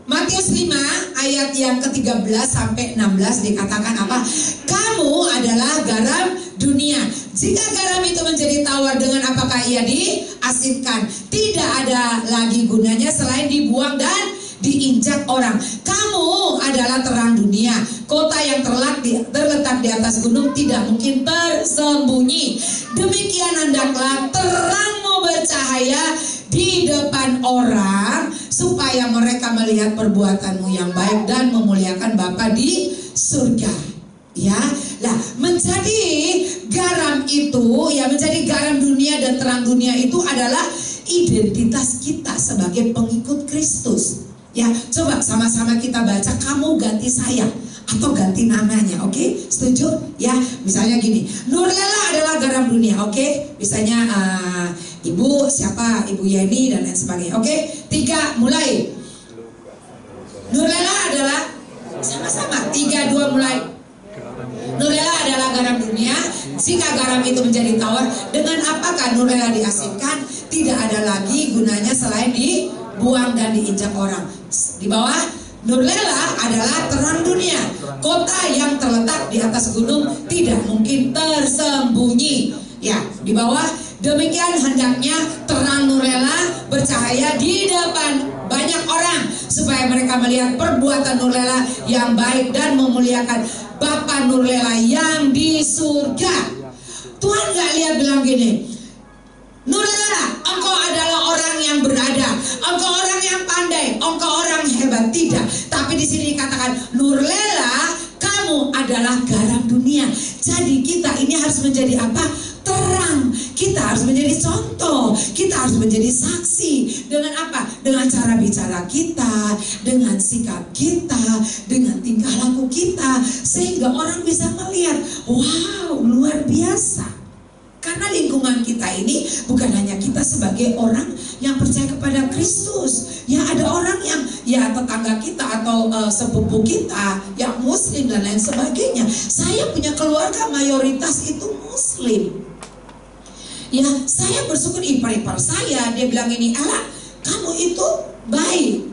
Matius 5 ayat yang ke-13 sampai 16 dikatakan apa? Kamu adalah garam dunia. Jika garam itu menjadi tawar, dengan apakah ia diasinkan? Tidak ada lagi gunanya selain dibuang dan diinjak orang. Kamu adalah terang dunia. Kota yang terletak di atas gunung tidak mungkin tersembunyi. Demikian hendaklah terangmu bercahaya di depan orang, supaya mereka melihat perbuatanmu yang baik dan memuliakan Bapa di surga. Ya, lah menjadi garam itu, ya menjadi garam dunia dan terang dunia itu adalah identitas kita sebagai pengikut Kristus. Ya, coba sama-sama kita baca, kamu ganti saya atau ganti namanya, oke? Setuju? Ya, misalnya gini, Nurlela adalah garam dunia, oke? Misalnya Ibu siapa? Ibu Yeni dan lain sebagainya, oke? 3, mulai. Nurlela adalah sama-sama, 3, 2, mulai. Nurlela adalah garam dunia. Jika garam itu menjadi tawar, dengan apakah Nurlela diasinkan? Tidak ada lagi gunanya selain dibuang dan diinjak orang. Di bawah, Nurlela adalah terang dunia. Kota yang terletak di atas gunung tidak mungkin tersembunyi. Ya, di bawah, demikian hendaknya terang Nurlela bercahaya di depan banyak orang, supaya mereka melihat perbuatan Nurlela yang baik dan memuliakan Bapa Nurlela yang di surga. Tuhan gak lihat bilang gini, Nurlela, engkau adalah orang yang berada, engkau orang yang pandai, engkau orang hebat. Tidak, tapi di sini dikatakan Nurlela, kamu adalah garam dunia. Jadi kita ini harus menjadi apa? Terang. Kita harus menjadi contoh. Kita harus menjadi saksi. Dengan apa? Dengan cara bicara kita, dengan sikap kita, dengan tingkah laku kita, sehingga orang bisa melihat, wow, luar biasa. Karena lingkungan kita ini bukan hanya kita sebagai orang yang percaya kepada Kristus. Ya ada orang yang, ya tetangga kita atau sepupu kita yang muslim dan lain sebagainya. Saya punya keluarga mayoritas itu muslim. Ya saya bersyukur, ipar-ipar saya, dia bilang ini, Ella kamu itu baik,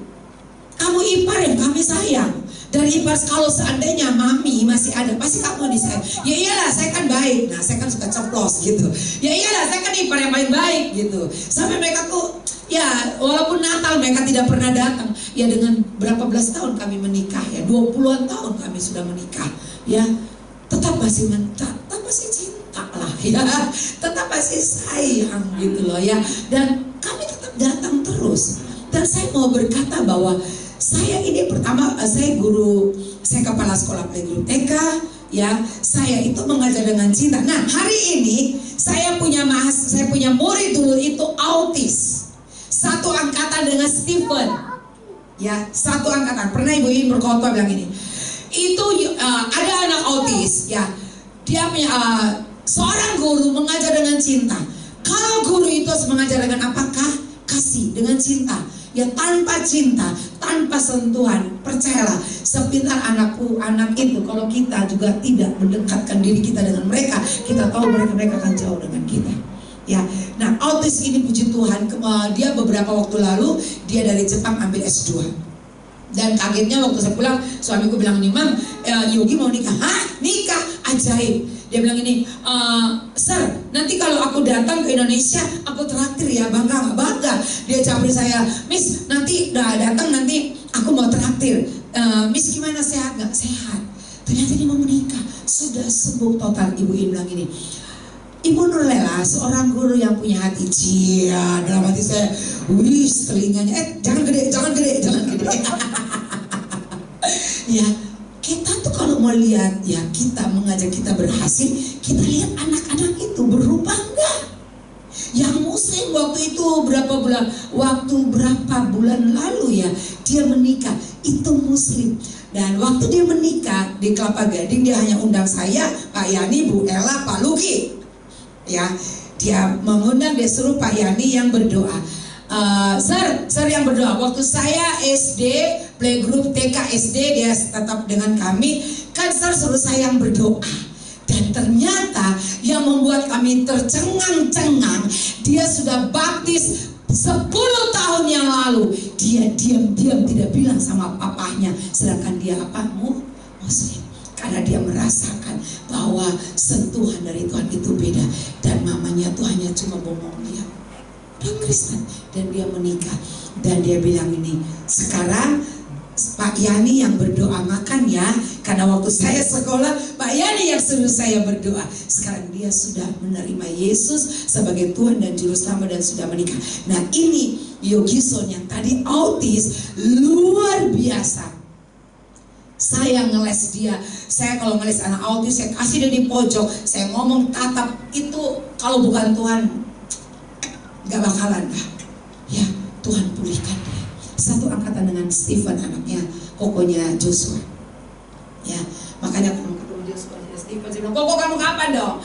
kamu ipar yang kami sayang. Daripada kalau seandainya mami masih ada, pasti kamu di saya. Ya iyalah, saya kan baik. Nah, saya kan suka ceplos gitu. Ya iyalah, saya kan ipar yang baik gitu. Sampai mereka tuh, ya walaupun Natal mereka tidak pernah datang. Ya dengan berapa belas tahun kami menikah ya, 20-an tahun kami sudah menikah. Ya, tetap masih cinta lah ya, tetap masih sayang gitu loh ya. Dan kami tetap datang terus. Dan saya mau berkata bahwa saya ini pertama, saya kepala sekolah playgroup TK ya. Saya itu mengajar dengan cinta. Nah, hari ini saya punya murid dulu itu autis. Satu angkatan dengan Stephen. Ya, satu angkatan. Pernah Ibu ini berkhotbah bilang ini. Itu ada anak autis ya. Dia punya seorang guru mengajar dengan cinta. Kalau guru itu harus mengajar dengan apakah? Kasih, dengan cinta. Ya, tanpa cinta, tanpa sentuhan, percayalah, sepintar anak itu, kalau kita juga tidak mendekatkan diri kita dengan mereka, kita tahu mereka akan jauh dengan kita. Ya, nah autis ini puji Tuhan, dia beberapa waktu lalu dia dari Jepang ambil S2. Dan kagetnya waktu saya pulang, suamiku bilang ini, Mam, Yogi mau nikah. Hah? Nikah? Ajaib. Dia bilang ini, Sir, nanti kalau aku datang ke Indonesia, aku traktir ya, bangga nggak? Bangga. Dia cabri saya, Miss, nanti udah datang, nanti aku mau traktir. Miss gimana, sehat nggak? Sehat. Ternyata dia mau menikah, sudah sembuh total. Ibu ini bilang ini, Ibu Nurlela, seorang guru yang punya hati cia. Dalam hati saya, wih, telinganya, jangan gede. Ya, kita tuh kalau mau lihat ya, kita mengajak kita berhasil, kita lihat anak-anak itu berubah enggak? Yang muslim waktu itu berapa bulan lalu ya, dia menikah, itu muslim. Dan waktu dia menikah di Kelapa Gading, dia hanya undang saya, Pak Yani, Bu Ella, Pak Luki. Ya, dia mengundang, dia suruh Pak Yani yang berdoa. Sir yang berdoa. Waktu saya SD, playgroup TK SD, dia tetap dengan kami. Kan Sir suruh saya yang berdoa. Dan ternyata yang membuat kami tercengang-cengang, dia sudah baptis 10 tahun yang lalu. Dia diam-diam tidak bilang sama papahnya, sedangkan dia apa? Muslim. Karena dia merasakan bahwa sentuhan dari Tuhan itu beda. Dan mamanya tuh hanya cuma bohong dia Kristen. Dan dia menikah. Dan dia bilang ini, sekarang Pak Yani yang berdoa makan ya. Karena waktu saya sekolah, Pak Yani yang suruh saya berdoa. Sekarang dia sudah menerima Yesus sebagai Tuhan dan Juru Selamat dan sudah menikah. Nah, ini Yogison yang tadi autis, luar biasa. Saya ngeles dia. Saya kalau ngeles anak autis, saya kasih dia di pojok, saya ngomong tatap. Itu kalau bukan Tuhan gak bakalan lah. Ya, Tuhan pulihkan dia. Satu angkatan dengan Stephen, anaknya, kokonya Joshua. Ya, makanya kalau ketemu Joshua, Stephen, saya bilang, Koko kamu kapan dong?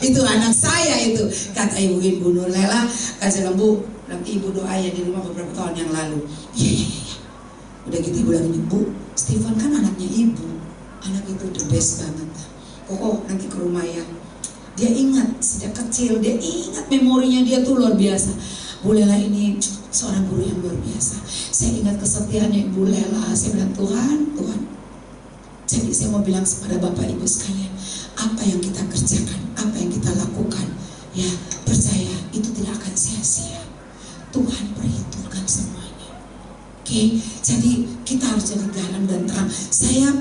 Itu anak saya itu. Kata Ibu Nurlela, kan saya bilang, Bu, nanti Ibu doa ya di rumah beberapa tahun yang lalu. Iya. Udah gitu Ibu bilang ini, Bu, Stephen kan anaknya Ibu. Anak itu the best banget. Koko nanti ke rumah ya. Dia ingat sejak kecil, dia ingat memorinya dia tuh luar biasa. Bu Lela ini seorang guru yang luar biasa. Saya ingat kesetiaannya Ibu Lela. Saya bilang, Tuhan. Jadi saya mau bilang kepada Bapak Ibu sekalian, apa yang kita kerjakan, apa yang kita lakukan, ya percaya itu tidak akan sia-sia. Tuhan perhitungkan semuanya. Oke, jadi kita harus jadi garam dan terang. Saya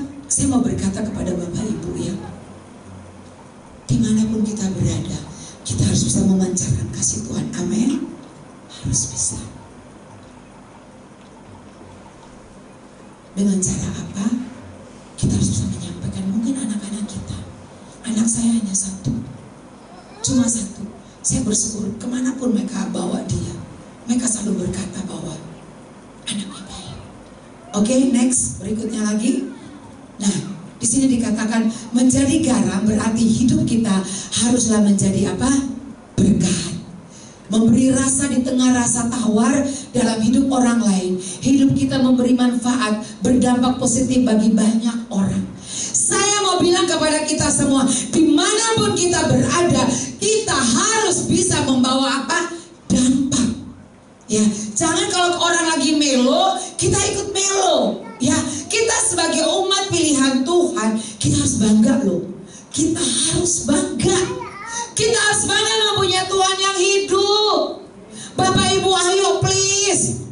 mau berkata kepada Bapak Ibu ya, dimanapun kita berada, kita harus bisa memancarkan kasih Tuhan. Amin. Harus bisa. Dengan cara apa? Kita harus bisa menyampaikan. Mungkin anak-anak kita, anak saya hanya satu, cuma satu. Saya bersyukur kemanapun mereka bawa dia, mereka selalu berkata bahwa anaknya baik. Oke, next, berikutnya lagi. Nah, di sini dikatakan menjadi garam berarti hidup kita haruslah menjadi apa? Berkah. Memberi rasa di tengah rasa tawar dalam hidup orang lain. Hidup kita memberi manfaat, berdampak positif bagi banyak orang. Saya mau bilang kepada kita semua, dimanapun kita berada, kita harus bisa membawa apa? Dampak. Ya, jangan kalau orang lagi melo, kita ikut melo. Ya, harus bangga. Kita harus bangga mempunyai Tuhan yang hidup. Bapak Ibu, ayo please.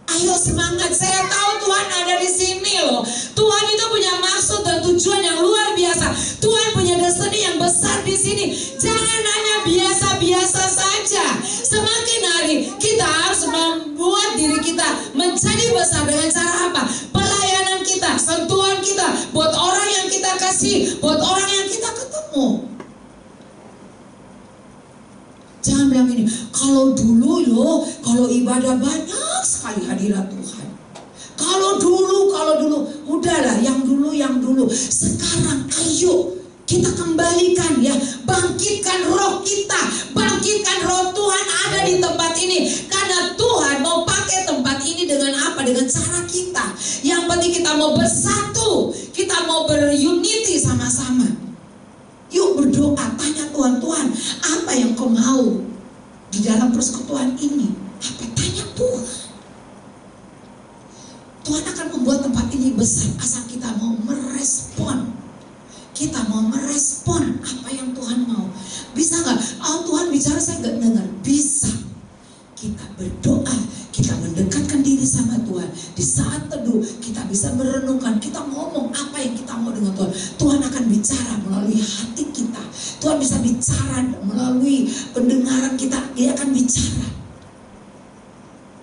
Ayo semangat. Saya tahu Tuhan ada di sini loh. Tuhan itu punya maksud dan tujuan yang luar biasa. Tuhan punya destiny yang besar di sini. Jangan hanya biasa-biasa saja. Semakin hari kita harus membuat diri kita menjadi besar dengan cara apa? Pelayanan kita, sentuhan kita, buat orang yang kita kasih, buat orang yang kita ketemu. Jangan bilang ini, kalau dulu loh, kalau ibadah banyak sekali hadirat Tuhan. Kalau dulu, udahlah yang dulu. Sekarang ayo kita kembalikan ya, bangkitkan roh kita, bangkitkan roh Tuhan ada di tempat ini. Karena Tuhan mau pakai tempat ini dengan apa? Dengan cara kita. Yang penting kita mau bersatu, kita mau berunity sama-sama. Yuk berdoa, tanya Tuhan, Tuhan apa yang kau mau di dalam persekutuan ini? Apa? Tanya Tuhan. Tuhan akan membuat tempat ini besar asal kita mau merespon. Kita mau merespon apa yang Tuhan mau. Bisa gak? Oh Tuhan bicara saya gak dengar. Bisa. Kita berdoa, kita mendekatkan diri sama Tuhan. Di saat teduh kita bisa merenungkan, kita ngomong apa yang kita mau dengan Tuhan. Tuhan akan bicara melalui hati kita. Tuhan bisa bicara melalui pendengaran kita. Dia akan bicara.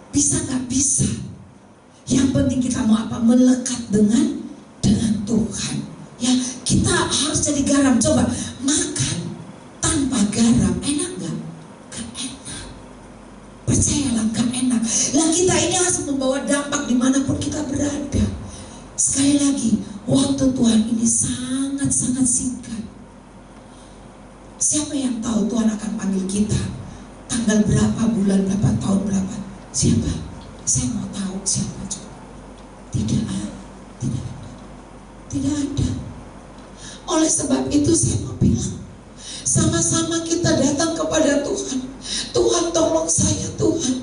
Bisa gak? Bisa. Yang penting kita mau apa? Melekat dengan Tuhan. Ya, kita harus jadi garam. Coba makan tanpa garam enak gak? Gak enak. Percayalah gak enak. Lah kita ini harus membawa dampak dimanapun kita berada. Sekali lagi, waktu Tuhan ini sangat-sangat singkat. Siapa yang tahu Tuhan akan panggil kita? Tanggal berapa, bulan berapa, tahun berapa? Siapa? Saya mau tahu siapa? Tidak ada. Tidak ada. Oleh sebab itu saya mau bilang, sama-sama kita datang kepada Tuhan. Tuhan tolong saya Tuhan.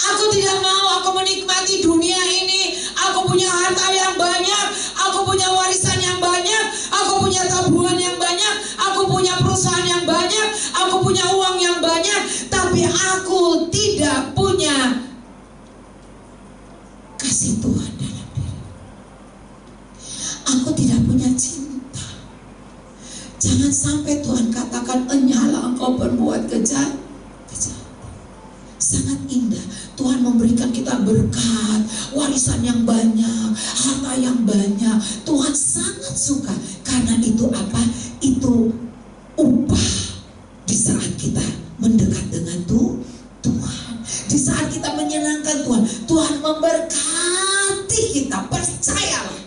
Aku tidak mau aku menikmati dunia ini. Aku punya harta yang banyak. Aku punya warisan yang banyak. Aku punya tabungan yang banyak. Aku punya perusahaan yang banyak. Aku punya uang yang banyak. Tapi aku tidak punya kasih Tuhan dalam diri. Aku tidak punya cinta. Jangan sampai Tuhan katakan enyala engkau berbuat kejahatan. Sangat indah Tuhan memberikan kita berkat, warisan yang banyak, harta yang banyak. Tuhan sangat suka. Karena itu apa? Itu upah di saat kita mendekat dengan Tuhan. Di saat kita menyenangkan Tuhan, Tuhan memberkati kita. Percayalah,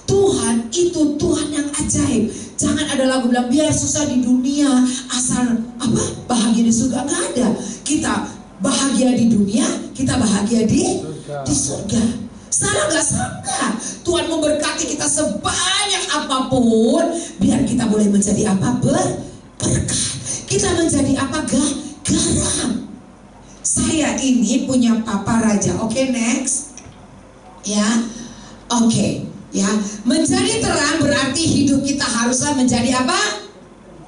Tuhan itu Tuhan yang ajaib. Jangan ada lagu bilang biar susah di dunia asal apa bahagia di surga. Nggak ada. Kita bahagia di dunia, kita bahagia di surga. Salah nggak salah. Tuhan memberkati kita sebanyak apapun, biar kita boleh menjadi apa? Berkat. Kita menjadi apa? Garam. Saya ini punya papa raja. Oke, next. Ya, oke. Ya, menjadi terang berarti hidup kita haruslah menjadi apa?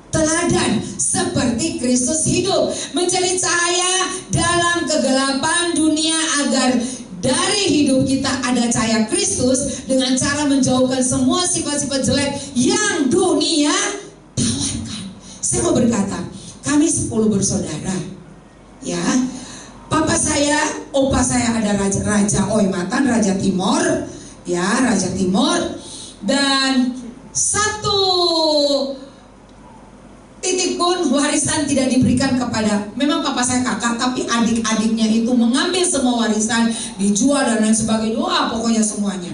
Teladan, seperti Kristus hidup, menjadi cahaya dalam kegelapan dunia, agar dari hidup kita ada cahaya Kristus dengan cara menjauhkan semua sifat-sifat jelek yang dunia tawarkan. Saya mau berkata, kami 10 bersaudara, ya. Papa saya, opa saya ada Raja Oimatan, Raja Timor, ya, Raja Timor, dan satu titik pun warisan tidak diberikan kepada, memang papa saya kakak, tapi adik-adiknya itu mengambil semua warisan, dijual dan lain sebagainya. Wah, pokoknya semuanya.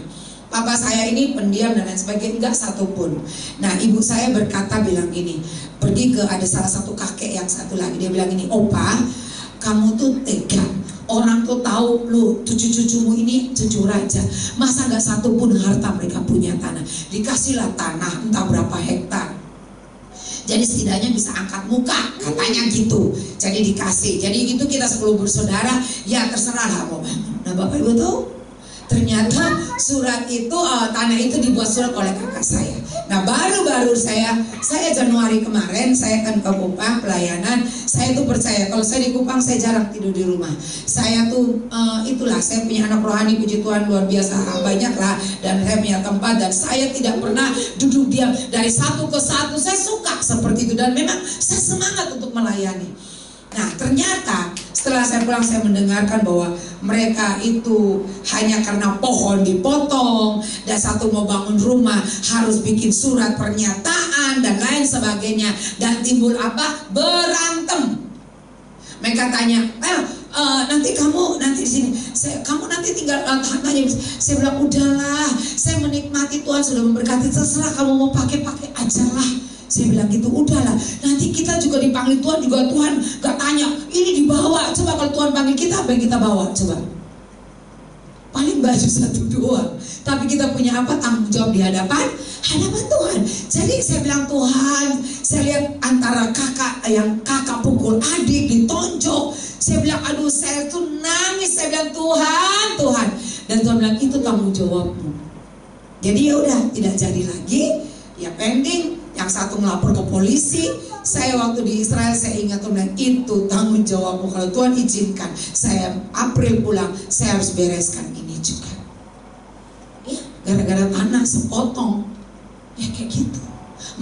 Papa saya ini pendiam dan lain sebagainya, enggak satu pun. Nah, ibu saya berkata bilang gini, pergi ke ada salah satu kakek yang satu lagi, dia bilang gini, opa, kamu tuh tega. Orang tuh tahu lu cucu-cucumu ini cucu raja, masa enggak satu pun harta mereka punya tanah. Dikasihlah tanah entah berapa hektar. Jadi setidaknya bisa angkat muka, katanya gitu. Jadi dikasih. Jadi gitu kita 10 bersaudara, ya terserah lah mau bangun. Nah Bapak Ibu tahu, Ternyata surat itu, tanah itu dibuat surat oleh kakak saya. Nah baru-baru saya Januari kemarin saya kan ke Kupang pelayanan. Saya tuh percaya kalau saya di Kupang saya jarang tidur di rumah. Saya tuh itulah, saya punya anak rohani, puji Tuhan luar biasa banyak lah, dan saya punya tempat, dan saya tidak pernah duduk diam dari satu ke satu. Saya suka seperti itu, dan memang saya semangat untuk melayani. Nah ternyata setelah saya pulang saya mendengarkan bahwa mereka itu hanya karena pohon dipotong dan satu mau bangun rumah harus bikin surat pernyataan dan lain sebagainya, dan timbul apa? Berantem. Mereka tanya, nanti kamu nanti di sini, kamu nanti tinggal tanya. Saya bilang udahlah, saya menikmati Tuhan sudah memberkati, terserah kamu mau pakai aja lah. Saya bilang gitu, udahlah, nanti kita juga dipanggil Tuhan, juga Tuhan gak tanya, ini dibawa, coba kalau Tuhan panggil kita, apa yang kita bawa, coba. Paling baju satu dua, tapi kita punya apa? Tanggung jawab di hadapan Tuhan. Jadi saya bilang, Tuhan, saya lihat antara kakak pukul adik, ditonjok. Saya bilang, aduh, saya tuh nangis. Saya bilang, Tuhan. Dan Tuhan bilang, itu tanggung jawabmu. Jadi ya udah, tidak jadi lagi, ya pending. Yang satu melapor ke polisi. Saya waktu di Israel saya ingat Tuhan bilang, itu tanggung jawabmu. Kalau Tuhan izinkan saya April pulang, saya harus bereskan ini juga. Ya, gara-gara tanah sepotong. Ya kayak gitu.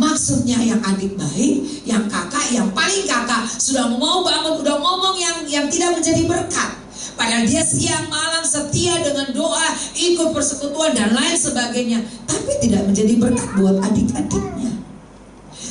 Maksudnya yang adik baik, yang kakak, yang paling kakak sudah mau bangun, udah ngomong yang tidak menjadi berkat. Padahal dia siang malam setia dengan doa, ikut persekutuan dan lain sebagainya, tapi tidak menjadi berkat buat adik-adiknya.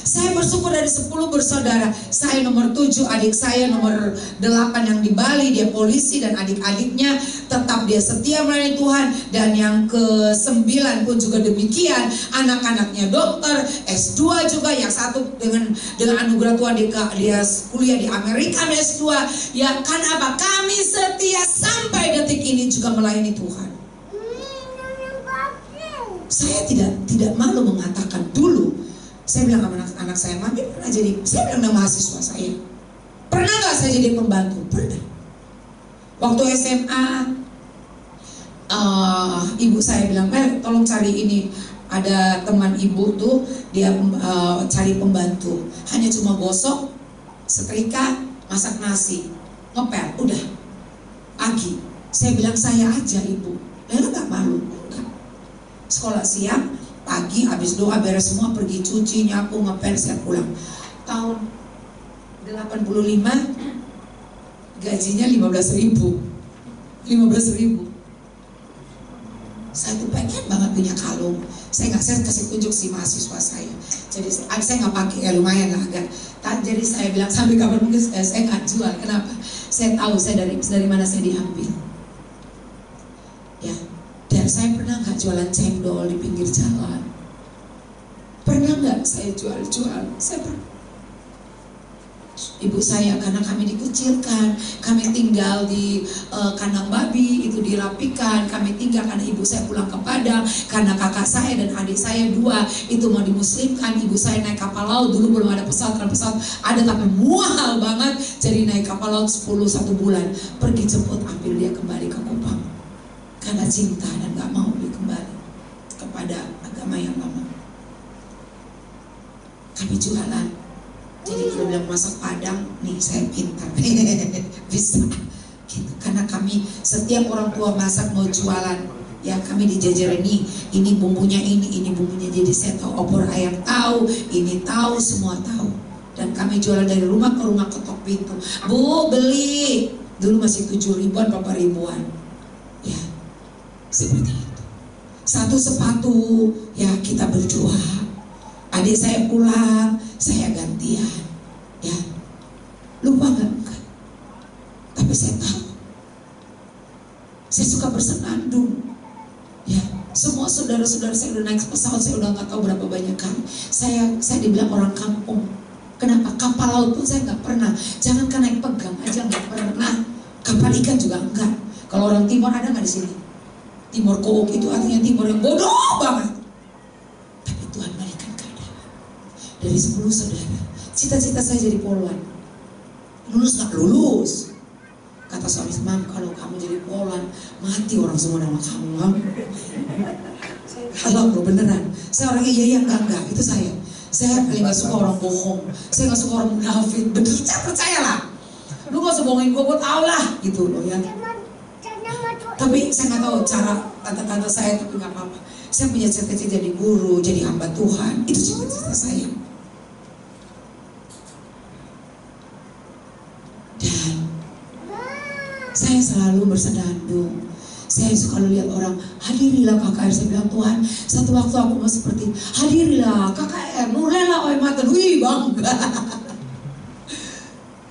Saya bersyukur dari 10 bersaudara, saya nomor 7, adik saya nomor 8 yang di Bali, dia polisi, dan adik-adiknya tetap dia setia melayani Tuhan. Dan yang ke-9 pun juga demikian, anak-anaknya dokter, S2 juga, yang satu dengan anugerah Tuhan dia kuliah di Amerika S2. Ya kan apa? Kami setia sampai detik ini juga melayani Tuhan. Saya tidak malu mengatakan dulu. Saya bilang sama anak saya, mami pernah jadi, saya bilang sama mahasiswa saya, pernah gak saya jadi pembantu? Pernah. Waktu SMA, ibu saya bilang, tolong cari ini, ada teman ibu tuh, dia cari pembantu, hanya cuma gosok, setrika, masak nasi, ngepel, udah, pagi. Saya bilang, saya aja ibu. Lalu gak malu? Enggak. Sekolah siang, pagi habis doa beres semua, pergi cuci, nyapu, ngepel, saya pulang. Tahun 85 gajinya 15.000. Saya tuh pengen banget punya kalung. Saya kasih tunjuk si mahasiswa saya. Jadi saya nggak pakai, lumayan lah agak. Jadi saya bilang, sampai kapan mungkin saya nggak jual. Kenapa? Saya tahu saya dari mana saya diambil. Ya. Dan saya pernah nggak jualan cendol di pinggir jalan? Pernah nggak saya jual-jual? Saya pernah. Ibu saya, karena kami dikucilkan, kami tinggal di kandang babi, itu dirapikan, kami tinggal karena ibu saya pulang ke Padang, karena kakak saya dan adik saya 2 itu mau dimuslimkan. Ibu saya naik kapal laut, dulu belum ada pesawat ada tapi mahal banget, jadi naik kapal laut 1 bulan, pergi jemput ambil dia kembali ke Kupang. Karena cinta dan gak mau kembali kepada agama yang lama. Kami jualan. Jadi kalau bilang masak Padang, nih saya pintar. Bisa gitu. Karena kami setiap orang tua masak mau jualan, ya kami dijajarin ini bumbunya ini bumbunya. Jadi saya tahu, opor ayam tahu, ini tahu, semua tahu. Dan kami jualan dari rumah ke rumah, ketok pintu. Bu beli. Dulu masih 7.000-an, berapa ribuan. Ya. Seperti itu. Satu sepatu, ya kita berdua. Adik saya pulang, saya gantian. Ya, lupa gak? Enggak. Tapi saya tahu, saya suka bersenandung. Ya, semua saudara-saudara saya udah naik pesawat, saya udah nggak tahu berapa banyak kali. Saya dibilang orang kampung. Kenapa? Kapal laut pun saya nggak pernah. Jangankan naik pegang aja nggak pernah. Kapal ikan juga enggak. Kalau orang timur ada nggak di sini? Timur Kook itu artinya timur yang bodoh banget. Tapi Tuhan berikan keadaan. Dari 10 saudara, cita-cita saya jadi poluan. Lulus gak lulus. Kata suami, Mam, kalau kamu jadi polan, mati orang semua nama kamu, Mam. Kalau lo beneran, saya orangnya iya enggak, itu saya. Saya paling gak suka orang bohong, saya gak suka orang munafik. Bener, percayalah. Lu gak usah bohongin gue, buat Allah gitu loh ya. Tapi saya gak tahu cara tante-tante saya, tapi gak apa-apa. Saya punya cita-cita jadi guru, jadi hamba Tuhan. Itu cita-cita saya. Dan saya selalu bersenandung. Saya suka lihat orang, hadirilah KKR. Saya bilang, Tuhan, satu waktu aku mau seperti, hadirilah KKR, nulela oi maten, wih bangga.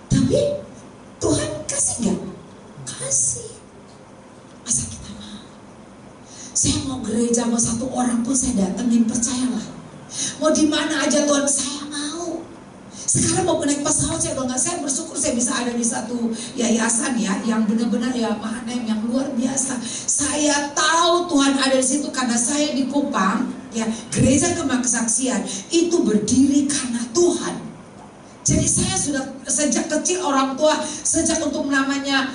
Tapi Tuhan kasih gak? Kasih. Masa kita mau? Saya mau gereja, mau satu orang pun saya datengin, percayalah. Mau di mana aja Tuhan, saya mau. Sekarang mau naik pesawat saya udah nggak, saya bersyukur saya bisa ada di satu yayasan ya, yang benar-benar ya Mahanem yang luar biasa. Saya tahu Tuhan ada di situ karena saya di Kupang ya, gereja Kesaksian itu berdiri karena Tuhan. Jadi saya sudah sejak kecil orang tua, sejak untuk namanya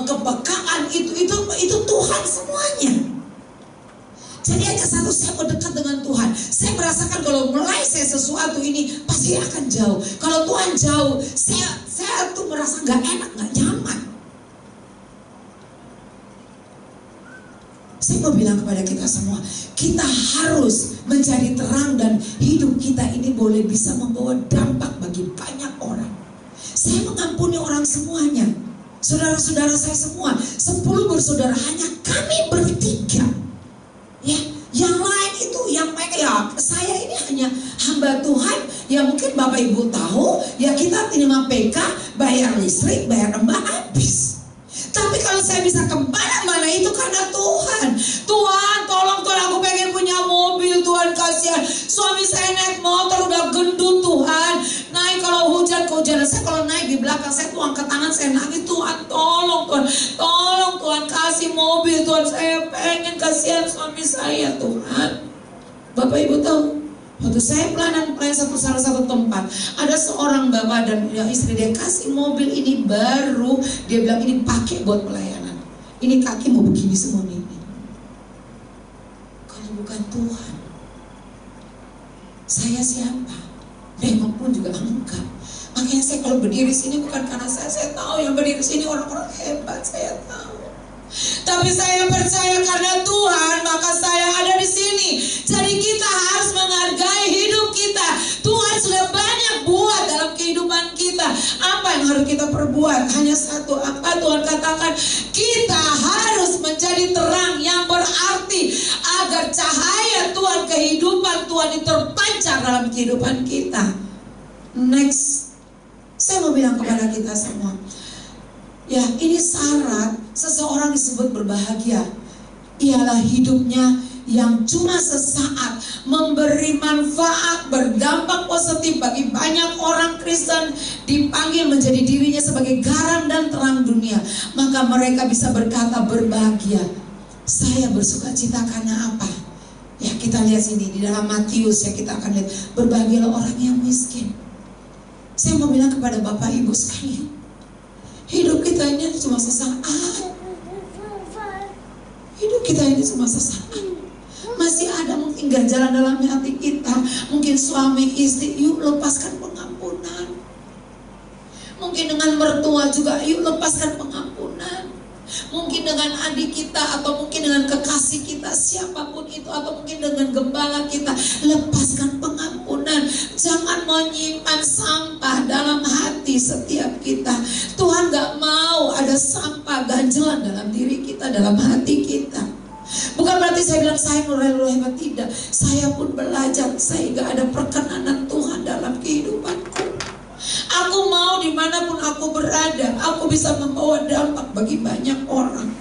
kepekaan itu Tuhan semuanya. Jadi hanya satu, saya mau dekat dengan Tuhan. Saya merasakan kalau mulai saya sesuatu ini pasti akan jauh. Kalau Tuhan jauh, saya tuh merasa gak enak, gak nyaman. Saya mau bilang kepada kita semua, kita harus menjadi terang dan hidup kita ini boleh bisa membawa dampak bagi banyak orang. Saya mengampuni orang semuanya. Saudara-saudara saya semua, 10 bersaudara, hanya kami bertiga. Ya, yang lain itu yang mereka ya, saya ini hanya hamba Tuhan. Ya mungkin Bapak Ibu tahu, ya kita terima PK, bayar listrik, bayar embah habis. Tapi kalau saya bisa kemana-mana itu karena Tuhan. Tuhan, tolong Tuhan, aku pengen punya mobil, Tuhan kasihan. Suami saya naik motor udah gendut Tuhan. Naik kalau hujan kehujanan, saya kalau naik di belakang saya tuh angkat tangan, saya nangis, Tuhan tolong Tuhan, tolong Tuhan kasih mobil Tuhan, saya pengen, kasihan suami saya Tuhan. Bapak Ibu tahu, waktu saya pelayanan salah satu tempat, ada seorang bapak dan istri dia kasih mobil ini baru, dia bilang ini pakai buat pelayanan. Ini kaki mau begini semua ini. Kalau bukan Tuhan, saya siapa? Memang pun juga enggak. Makanya saya kalau berdiri sini bukan karena saya tahu yang berdiri sini orang-orang hebat, saya tahu. Tapi saya percaya karena Tuhan, maka saya ada di sini. Jadi kita harus menghargai hidup kita. Tuhan sudah banyak buat dalam kehidupan kita. Apa yang harus kita perbuat? Hanya satu, apa Tuhan katakan? Kita harus menjadi terang yang berarti agar cahaya Tuhan, kehidupan Tuhan itu terpancar dalam kehidupan kita. Next, saya mau bilang kepada kita semua, ya ini syarat seseorang disebut berbahagia, ialah hidupnya yang cuma sesaat memberi manfaat, berdampak positif bagi banyak orang Kristen, dipanggil menjadi dirinya sebagai garam dan terang dunia. Maka mereka bisa berkata berbahagia. Saya bersuka cita karena apa? Ya kita lihat sini di dalam Matius ya, kita akan lihat berbahagialah orang yang miskin. Saya mau bilang kepada Bapak Ibu sekalian, hidup kita ini cuma sesaat. Hidup kita ini cuma sesaat. Masih ada mungkin ganjalan dalam hati kita. Mungkin suami istri, yuk lepaskan pengampunan. Mungkin dengan mertua juga, yuk lepaskan pengampunan. Mungkin dengan adik kita, atau mungkin dengan kekasih kita, siapapun itu, atau mungkin dengan gembala kita, lepaskan pengampunan. Jangan menyimpan sampah dalam hati setiap kita. Tuhan gak mau ada sampah ganjelan dalam diri kita, dalam hati kita. Bukan berarti saya bilang saya nurul hebat, tidak. Saya pun belajar sehingga ada perkenanan Tuhan dalam kehidupanku. Aku mau dimanapun aku berada, aku bisa membawa dampak bagi banyak orang.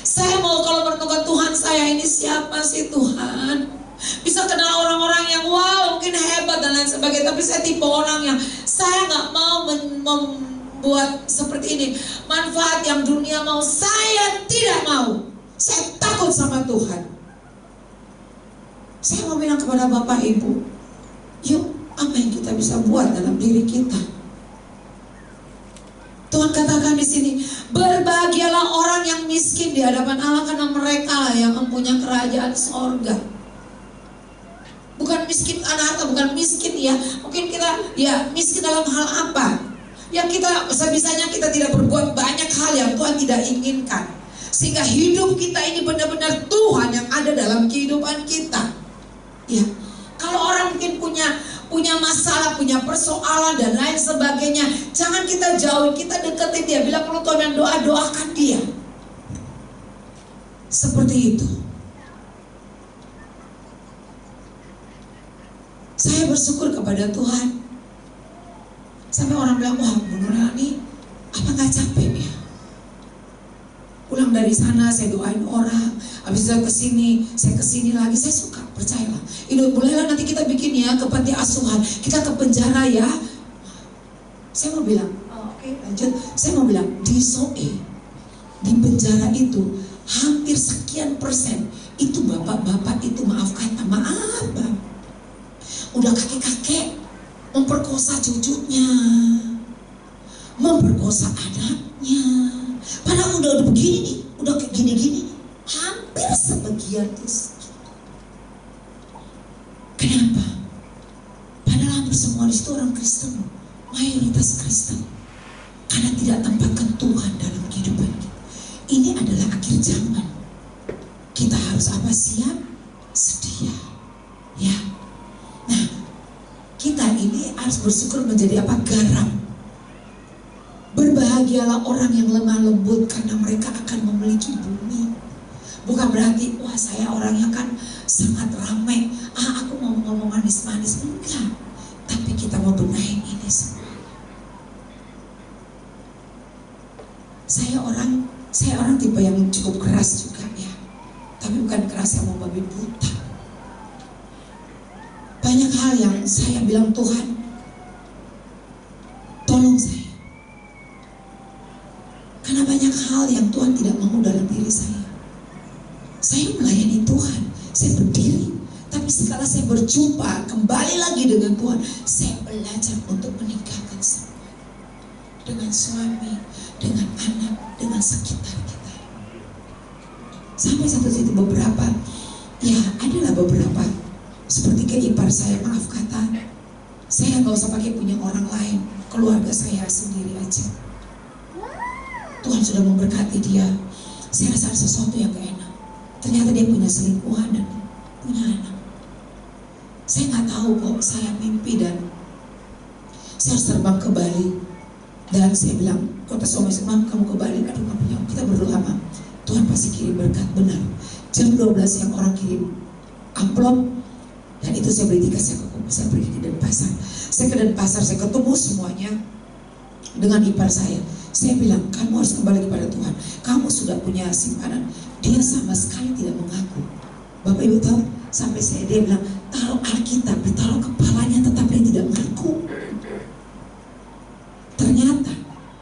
Saya mau kalau merenungkan Tuhan saya ini siapa sih Tuhan, bisa kenal orang-orang yang wow mungkin hebat dan lain sebagainya. Tapi saya tipe orang yang saya gak mau membuat seperti ini. Manfaat yang dunia mau, saya tidak mau. Saya takut sama Tuhan. Saya mau bilang kepada Bapak Ibu, yuk, apa yang kita bisa buat dalam diri kita? Tuhan katakan di sini, berbahagialah orang yang miskin di hadapan Allah, karena mereka lah yang mempunyai kerajaan sorga. Bukan miskin karena harta, bukan miskin ya. Mungkin kita ya miskin dalam hal apa? Yang kita sebisanya kita tidak berbuat banyak hal yang Tuhan tidak inginkan, sehingga hidup kita ini benar-benar Tuhan yang ada dalam kehidupan kita. Ya, kalau orang mungkin punya masalah, punya persoalan dan lain sebagainya, jangan kita jauhin, kita deketin dia. Bila perlu Tuhan yang doakan dia. Seperti itu. Saya bersyukur kepada Tuhan. Sampai orang bilang, wah Bu Nurani, apa gak capek ya? Pulang dari sana saya doain orang, habis saya kesini lagi, saya suka, percayalah. Ini mulailah nanti kita bikin ya ke panti asuhan, kita ke penjara ya. Saya mau bilang, oke, lanjut. Saya mau bilang di Soe, di penjara itu hampir sekian persen itu bapak-bapak itu, maaf kata, maaf bang, udah kakek-kakek memperkosa cucunya, memperkosa anaknya. Padahal udah begini nih, udah kayak gini-gini, hampir sebagian itu. Kenapa? Padahal hampir semua di situ orang Kristen, mayoritas Kristen. Karena tidak tempatkan Tuhan dalam kehidupan kita. Ini adalah akhir zaman. Kita harus apa? Siap, sedia. Ya. Nah, kita ini harus bersyukur menjadi apa? Garam. Berbahagialah orang yang lemah lembut, karena mereka akan memiliki bumi. Bukan berarti, wah saya orangnya kan sangat ramai, aku mau ngomong manis-manis. Enggak. Tapi kita mau benahin ini semua. Saya orang tipe yang cukup keras juga ya. Tapi bukan keras yang membabi buta. Banyak hal yang saya bilang, Tuhan tolong saya. Karena banyak hal yang Tuhan tidak mau dalam diri saya. Saya melayani Tuhan, saya berdiri. Tapi setelah saya berjumpa kembali lagi dengan Tuhan, saya belajar untuk meninggalkan semua. Dengan suami, dengan anak, dengan sekitar kita. Sampai satu titik beberapa, ya adalah beberapa. Seperti kayak ipar saya, maaf kata, saya gak usah pakai punya orang lain, keluarga saya sendiri aja. Tuhan sudah memberkati dia. Saya rasa ada sesuatu yang gak enak. Ternyata dia punya selingkuhan dan punya anak. Saya gak tahu kok, saya mimpi dan saya harus terbang ke Bali. Dan saya bilang, kota suami saya, Mam, kamu ke Bali, aduh gak punya, kita berdoa, Mam, Tuhan pasti kirim berkat. Benar, jam 12 yang orang kirim amplop. Dan itu saya beli tiket, saya pergi ke Denpasar. Saya ke Denpasar, saya ketemu semuanya dengan ipar saya. Saya bilang, kamu harus kembali kepada Tuhan. Kamu sudah punya simpanan. Dia sama sekali tidak mengaku. Bapak Ibu tahu, sampai dia bilang, taruh Alkitab, ditaruh kepalanya, tetapi dia tidak mengaku. Ternyata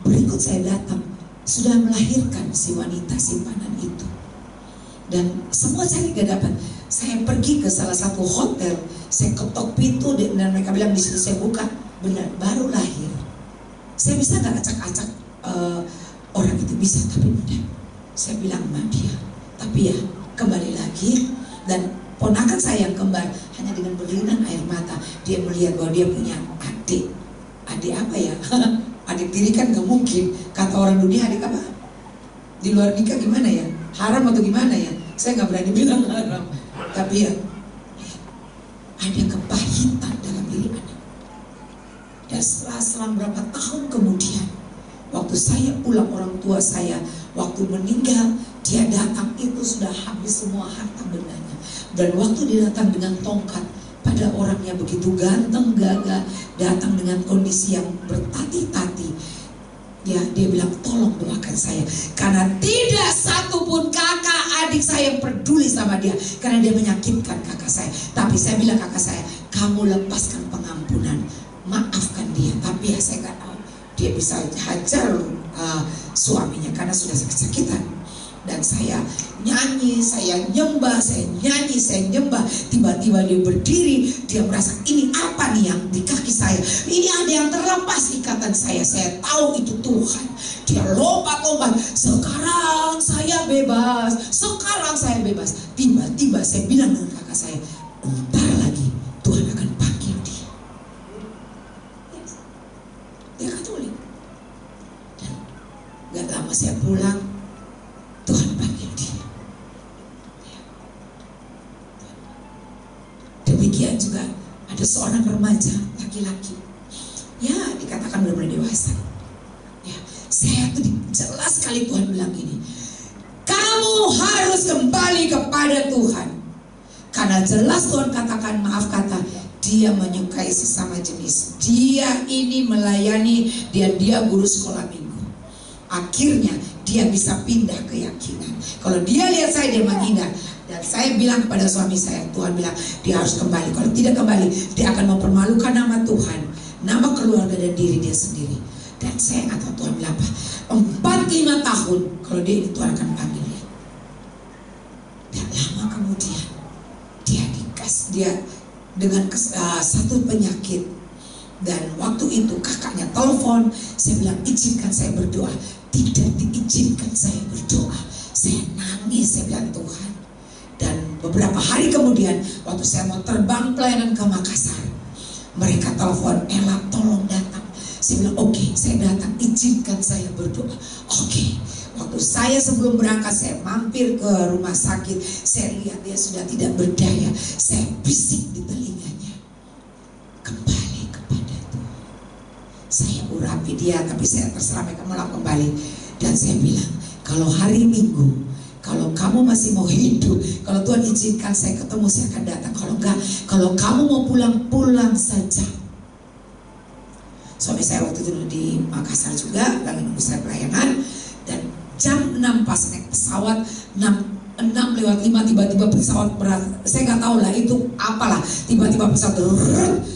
berikut saya datang, sudah melahirkan si wanita simpanan itu. Dan semua saya gak dapat. Saya pergi ke salah satu hotel, saya ketok pintu dan mereka bilang di situ, saya buka, benar baru lahir. Saya bisa nggak acak-acak orang itu bisa, tapi tidak. Saya bilang sama dia, tapi ya kembali lagi. Dan ponakan saya yang kembar hanya dengan berinan air mata, dia melihat bahwa dia punya adik apa ya? Adik tiri kan gak mungkin. Kata orang dunia adik apa? Di luar nikah gimana ya? Haram atau gimana ya? Saya nggak berani bilang haram. Tapi ya ada kepahitan dalam diri anak. Dan setelah berapa tahun kemudian, waktu saya pulang, orang tua saya waktu meninggal, dia datang itu sudah habis semua harta bendanya. Dan waktu dia datang dengan tongkat, pada orangnya begitu ganteng, gagah, datang dengan kondisi yang bertati-tati. Ya, dia bilang, tolong doakan saya, karena tidak satu pun kakak adik saya yang peduli sama dia, karena dia menyakitkan kakak saya. Tapi saya bilang kakak saya, kamu lepaskan pengampunan, maafkan dia. Tapi ya saya nggak tahu dia bisa hajar suaminya karena sudah sakit-sakitan. Dan saya nyanyi, saya nyembah, saya nyanyi, saya nyembah. Tiba-tiba dia berdiri, dia merasa ini apa nih yang di kaki saya, ini ada yang terlalu lepas ikatan saya tahu itu Tuhan. Dia lompat-lompat, sekarang saya bebas, sekarang saya bebas. Tiba-tiba saya bilang dengan kakak saya, bentar lagi Tuhan akan panggil dia. Dia Katolik. Dan gak lama saya pulang, Tuhan panggil dia. Demikian juga ada seorang remaja laki-laki, ya dikatakan benar-benar dewasa. Ya, saya tuh jelas sekali Tuhan bilang gini, kamu harus kembali kepada Tuhan. Karena jelas Tuhan katakan, maaf kata, dia menyukai sesama jenis. Dia ini melayani, dia guru sekolah minggu. Akhirnya dia bisa pindah keyakinan. Kalau dia lihat saya, dia menghindar. Dan saya bilang kepada suami saya, Tuhan bilang dia harus kembali. Kalau tidak kembali, dia akan mempermalukan nama Tuhan, nama keluarga dan diri dia sendiri. Dan saya nggak tahu Tuhan bilang apa. 4-5 tahun kalau dia ini Tuhan akan panggil dia. Dan lama kemudian dia dengan satu penyakit. Dan waktu itu kakaknya telepon, saya bilang izinkan saya berdoa. Tidak diizinkan saya berdoa. Saya nangis, saya bilang Tuhan. Dan beberapa hari kemudian waktu saya mau terbang pelayanan ke Makassar, mereka telepon, Ella tolong datang. Saya bilang oke, saya datang, izinkan saya berdoa. Oke. Waktu saya sebelum berangkat, saya mampir ke rumah sakit. Saya lihat dia sudah tidak berdaya. Saya bisik di telinganya, kembali kepada Tuhan. Saya urapi dia, tapi saya terserah mereka mau kembali. Dan saya bilang, kalau hari Minggu, kalau kamu masih mau hidup, kalau Tuhan izinkan saya ketemu, saya akan datang. Kalau enggak, kalau kamu mau pulang, pulang saja. Suami saya waktu itu di Makassar juga, lagi nunggu saya pelayanan. Dan jam 6 pas naik pesawat, 6:05 tiba-tiba pesawat berat. Saya nggak tahu lah itu apalah. Tiba-tiba pesawat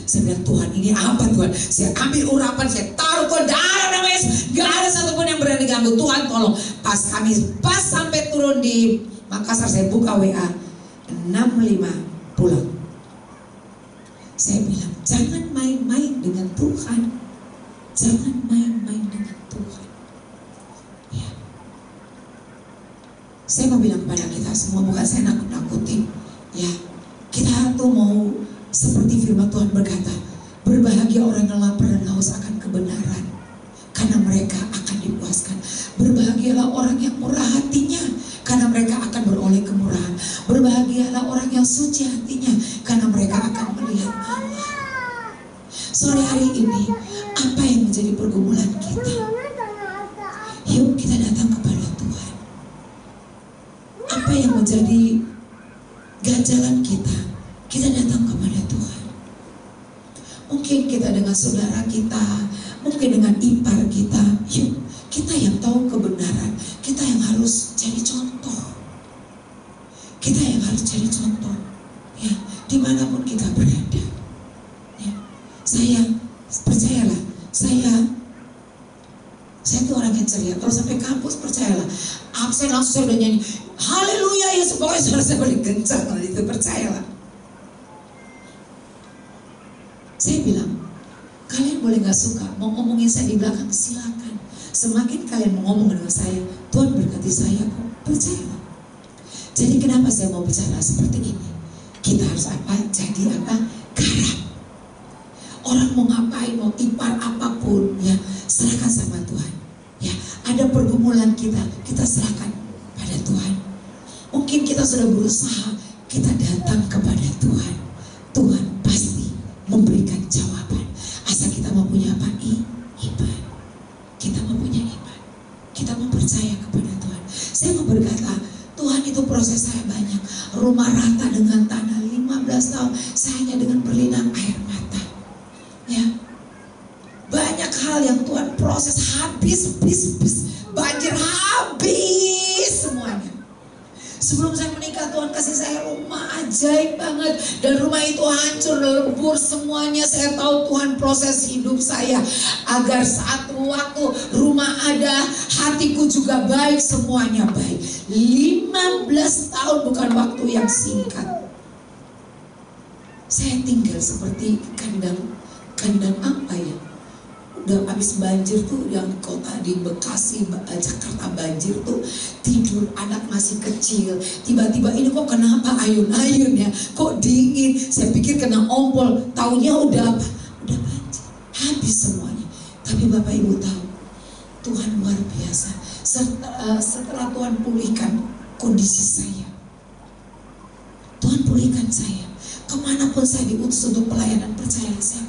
saya bilang Tuhan ini apa Tuhan? Saya ambil urapan, saya taruh ke dalam nama Yesus. Gak ada satupun yang berani ganggu. Tuhan tolong. Pas sampai turun di Makassar, saya buka WA 6:05 pulang. Saya bilang jangan main-main dengan Tuhan. Jangan main-main dengan Tuhan. Ya. Saya mau bilang kepada kita semua, bukan saya nakut-nakutin. Ya, kita tuh mau seperti firman Tuhan berkata, berbahagia orang yang lapar dan haus akan kebenaran, karena mereka akan dipuaskan. Berbahagialah orang yang murah hatinya, karena mereka akan beroleh kemurahan. Berbahagialah orang yang suci hatinya, karena mereka akan melihat Allah. Sore hari ini, apa yang menjadi pergumulan kita? Yuk kita datang kepada Tuhan. Apa yang menjadi ganjalan kita? Kita datang kepada Tuhan. Mungkin kita dengan saudara kita, mungkin dengan ipar kita. Yuk, kita yang tahu kebenaran, kita yang harus jadi contoh. Kita yang harus jadi contoh. Ya, dimanapun kita berada. Ya, saya percayalah, saya tuh orang yang ceria. Kalau sampai kampus percayalah, absen langsung saya udah nyanyi haleluya ya, pokoknya suara saya paling kencang kalau itu, percayalah. Saya bilang, kalian boleh gak suka, mau ngomongin saya di belakang silakan. Semakin kalian mau ngomong dengan saya, Tuhan berkati saya kok, percayalah. Jadi kenapa saya mau bicara seperti ini? Kita harus apa? Jadi apa? Garam. Orang mau ngapain, mau ipar apapun, ya serahkan sama Tuhan. Ya, ada pergumulan kita serahkan pada Tuhan. Mungkin kita sudah berusaha, kita datang kepada Tuhan. Tuhan pasti memberikan jawaban. Asal kita mempunyai apa? Iman. Kita mempunyai iman. Kita mempercaya kepada Tuhan. Saya mau berkata, Tuhan itu proses saya banyak. Rumah rata dengan tanah 15 tahun, saya hanya dengan berlinang air mata. Ya, banyak hal yang Tuhan proses, habis, banjir habis semuanya. Sebelum saya menikah, Tuhan kasih saya rumah ajaib banget, dan rumah itu hancur, lebur semuanya. Saya tahu Tuhan proses hidup saya agar satu waktu rumah ada, hatiku juga baik, semuanya baik. 15 tahun bukan waktu yang singkat. Saya tinggal seperti kandang apa ya? udah habis banjir tuh, yang kota di Bekasi, Jakarta banjir tuh, tidur anak masih kecil, tiba-tiba ini kok kenapa ayun-ayun ya, kok dingin, saya pikir kena ompol, taunya udah apa? Udah banjir, habis semuanya. Tapi Bapak Ibu tahu, Tuhan luar biasa. Setelah Tuhan pulihkan kondisi saya, Tuhan pulihkan saya, kemanapun saya diutus untuk pelayanan, percayalah saya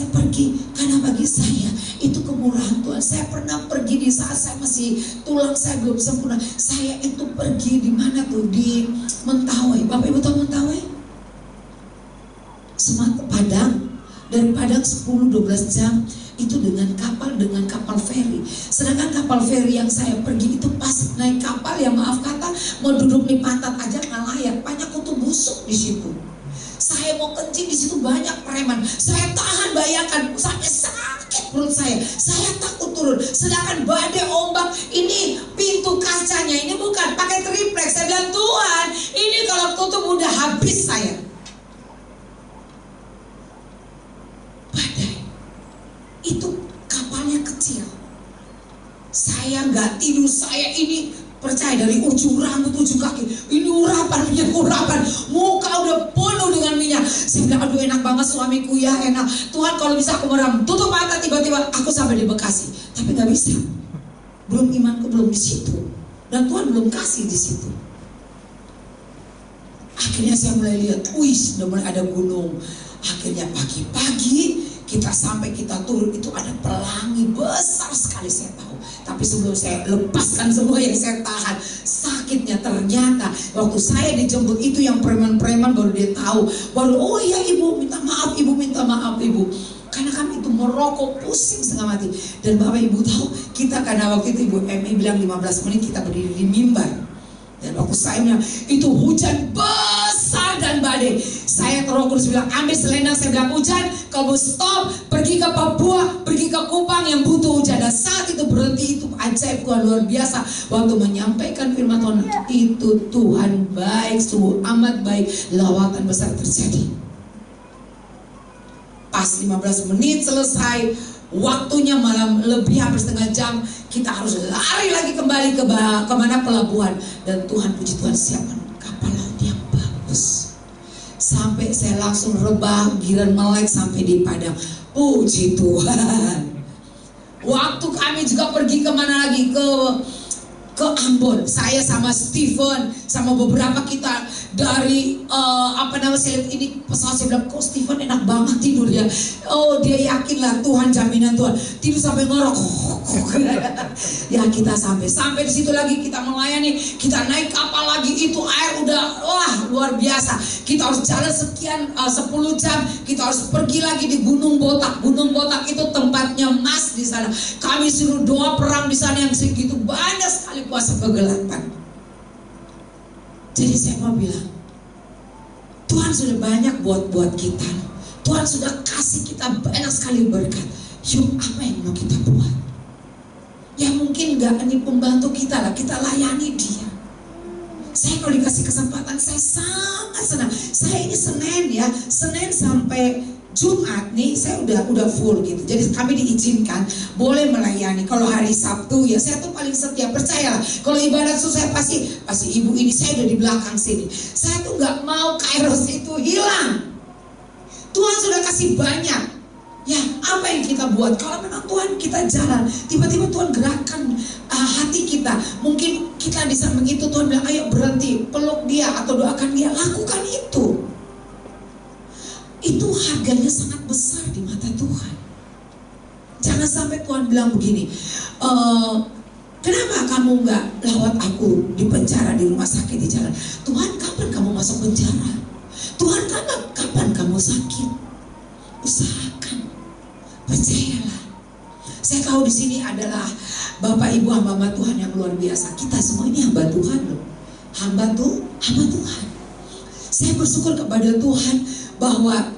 pergi karena bagi saya itu kemurahan Tuhan. Saya pernah pergi di saat saya masih tulang saya belum sempurna. Saya itu pergi di mana tuh, di Mentawai. Bapak Ibu tahu Mentawai? Sumatera, Padang. Dari Padang 10-12 jam itu dengan kapal feri. Sedangkan kapal feri yang saya pergi itu pas naik kapal, ya maaf kata, mau duduk di pantat aja nggak layak, banyak kutu busuk di situ. Saya mau kencing di situ banyak preman. Saya tahan, bayangkan, sampai sakit perut saya. Saya takut turun. Sedangkan badai ombak ini, pintu kacanya ini bukan pakai triplek. Saya bilang, Tuhan, ini kalau tutup udah habis saya. Badai itu kapalnya kecil. Saya nggak tidur, saya ini percaya dari ujung rambut ujung kaki ini minyak urapan, muka udah penuh dengan minyak. Saya bilang, aduh enak banget suamiku ya, enak Tuhan, kalau bisa aku meram, tutup mata, tiba-tiba aku sampai di Bekasi. Tapi nggak bisa, belum, imanku belum di situ, dan Tuhan belum kasih di situ. Akhirnya saya mulai lihat, wih, udah mulai ada gunung. Akhirnya pagi-pagi kita sampai, kita turun, itu ada pelangi besar sekali, saya tahu. Tapi sebelum saya lepaskan semua yang saya tahan, sakitnya ternyata waktu saya dijemput itu yang preman-preman baru dia tahu, baru, oh iya ibu minta maaf ibu, karena kami itu merokok pusing setengah mati. Dan Bapak Ibu tahu, kita karena waktu itu Ibu Emi bilang 15 menit kita berdiri di mimbar. Dan waktu saya bilang, itu hujan besar dan badai, saya terus bilang, ambil selendang, saya bilang, hujan, kamu stop, pergi ke Papua, pergi ke Kupang yang butuh hujan. Dan saat itu berhenti, itu ajaib Tuhan luar biasa. Waktu menyampaikan firman Tuhan, itu Tuhan baik, sungguh amat baik, lawatan besar terjadi. Pas 15 menit selesai, waktunya malam lebih hampir setengah jam, kita harus lari lagi kembali ke kemana, pelabuhan. Dan Tuhan, puji Tuhan, siapkan kapal laut yang bagus. Sampai saya langsung rebah, giran melek sampai di Padang. Puji Tuhan. Waktu kami juga pergi kemana lagi, ke Ambon, saya sama Stephen, sama beberapa kita dari saya lihat ini pesawat, saya bilang, kok Stephen enak banget tidur ya. Oh, dia yakin lah Tuhan, jaminan Tuhan, tidur sampai ngorok. Ya kita sampai di situ lagi, kita melayani, kita naik kapal lagi, itu air udah wah luar biasa. Kita harus jalan sekian 10 jam, kita harus pergi lagi di Gunung Botak. Gunung Botak itu tempatnya emas di sana. Kami suruh doa perang di sana yang segitu banyak sekali puasa kegelapan. Jadi saya mau bilang, Tuhan sudah banyak buat kita. Tuhan sudah kasih kita banyak sekali berkat. Yuk, apa yang mau kita buat? Ya mungkin gak ini pembantu kita lah, kita layani dia. Saya kalau dikasih kesempatan, saya sangat senang. Saya ini Senin sampai Jumat nih saya udah full gitu. Jadi kami diizinkan boleh melayani. Kalau hari Sabtu ya saya tuh paling setia, percayalah. Kalau ibadat tuh saya pasti ibu ini, saya udah di belakang sini. Saya tuh nggak mau Kairos itu hilang. Tuhan sudah kasih banyak. Ya, apa yang kita buat? Kalau memang Tuhan kita jalan, tiba-tiba Tuhan gerakan hati kita. Mungkin kita di samping itu Tuhan bilang, ayo berhenti, peluk dia atau doakan dia, lakukan itu. Itu harganya sangat besar di mata Tuhan. Jangan sampai Tuhan bilang begini, kenapa kamu nggak lawat aku di penjara, di rumah sakit, di jalan? Tuhan, kapan kamu masuk penjara? Tuhan, kapan kamu sakit? Usahakan, percayalah. Saya tahu di sini adalah Bapak Ibu hamba Tuhan yang luar biasa. Kita semua ini hamba Tuhan loh, hamba Tuhan. Saya bersyukur kepada Tuhan bahwa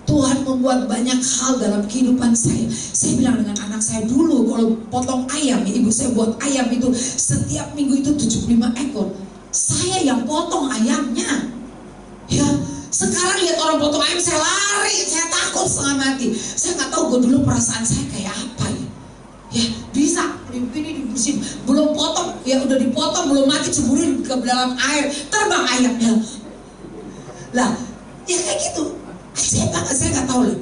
Tuhan membuat banyak hal dalam kehidupan saya. Saya bilang dengan anak saya dulu, kalau potong ayam, ibu saya buat ayam itu setiap minggu itu 75 ekor. Saya yang potong ayamnya. Ya, Sekarang lihat orang potong ayam saya lari, saya takut setengah mati. Saya nggak tahu gue dulu perasaan saya kayak apa ya. Ya bisa ini dibersihin, belum potong, ya udah dipotong belum mati ceburin ke dalam air, terbang ayamnya. Lah, ya kayak gitu. Saya banget, saya nggak tahu lah.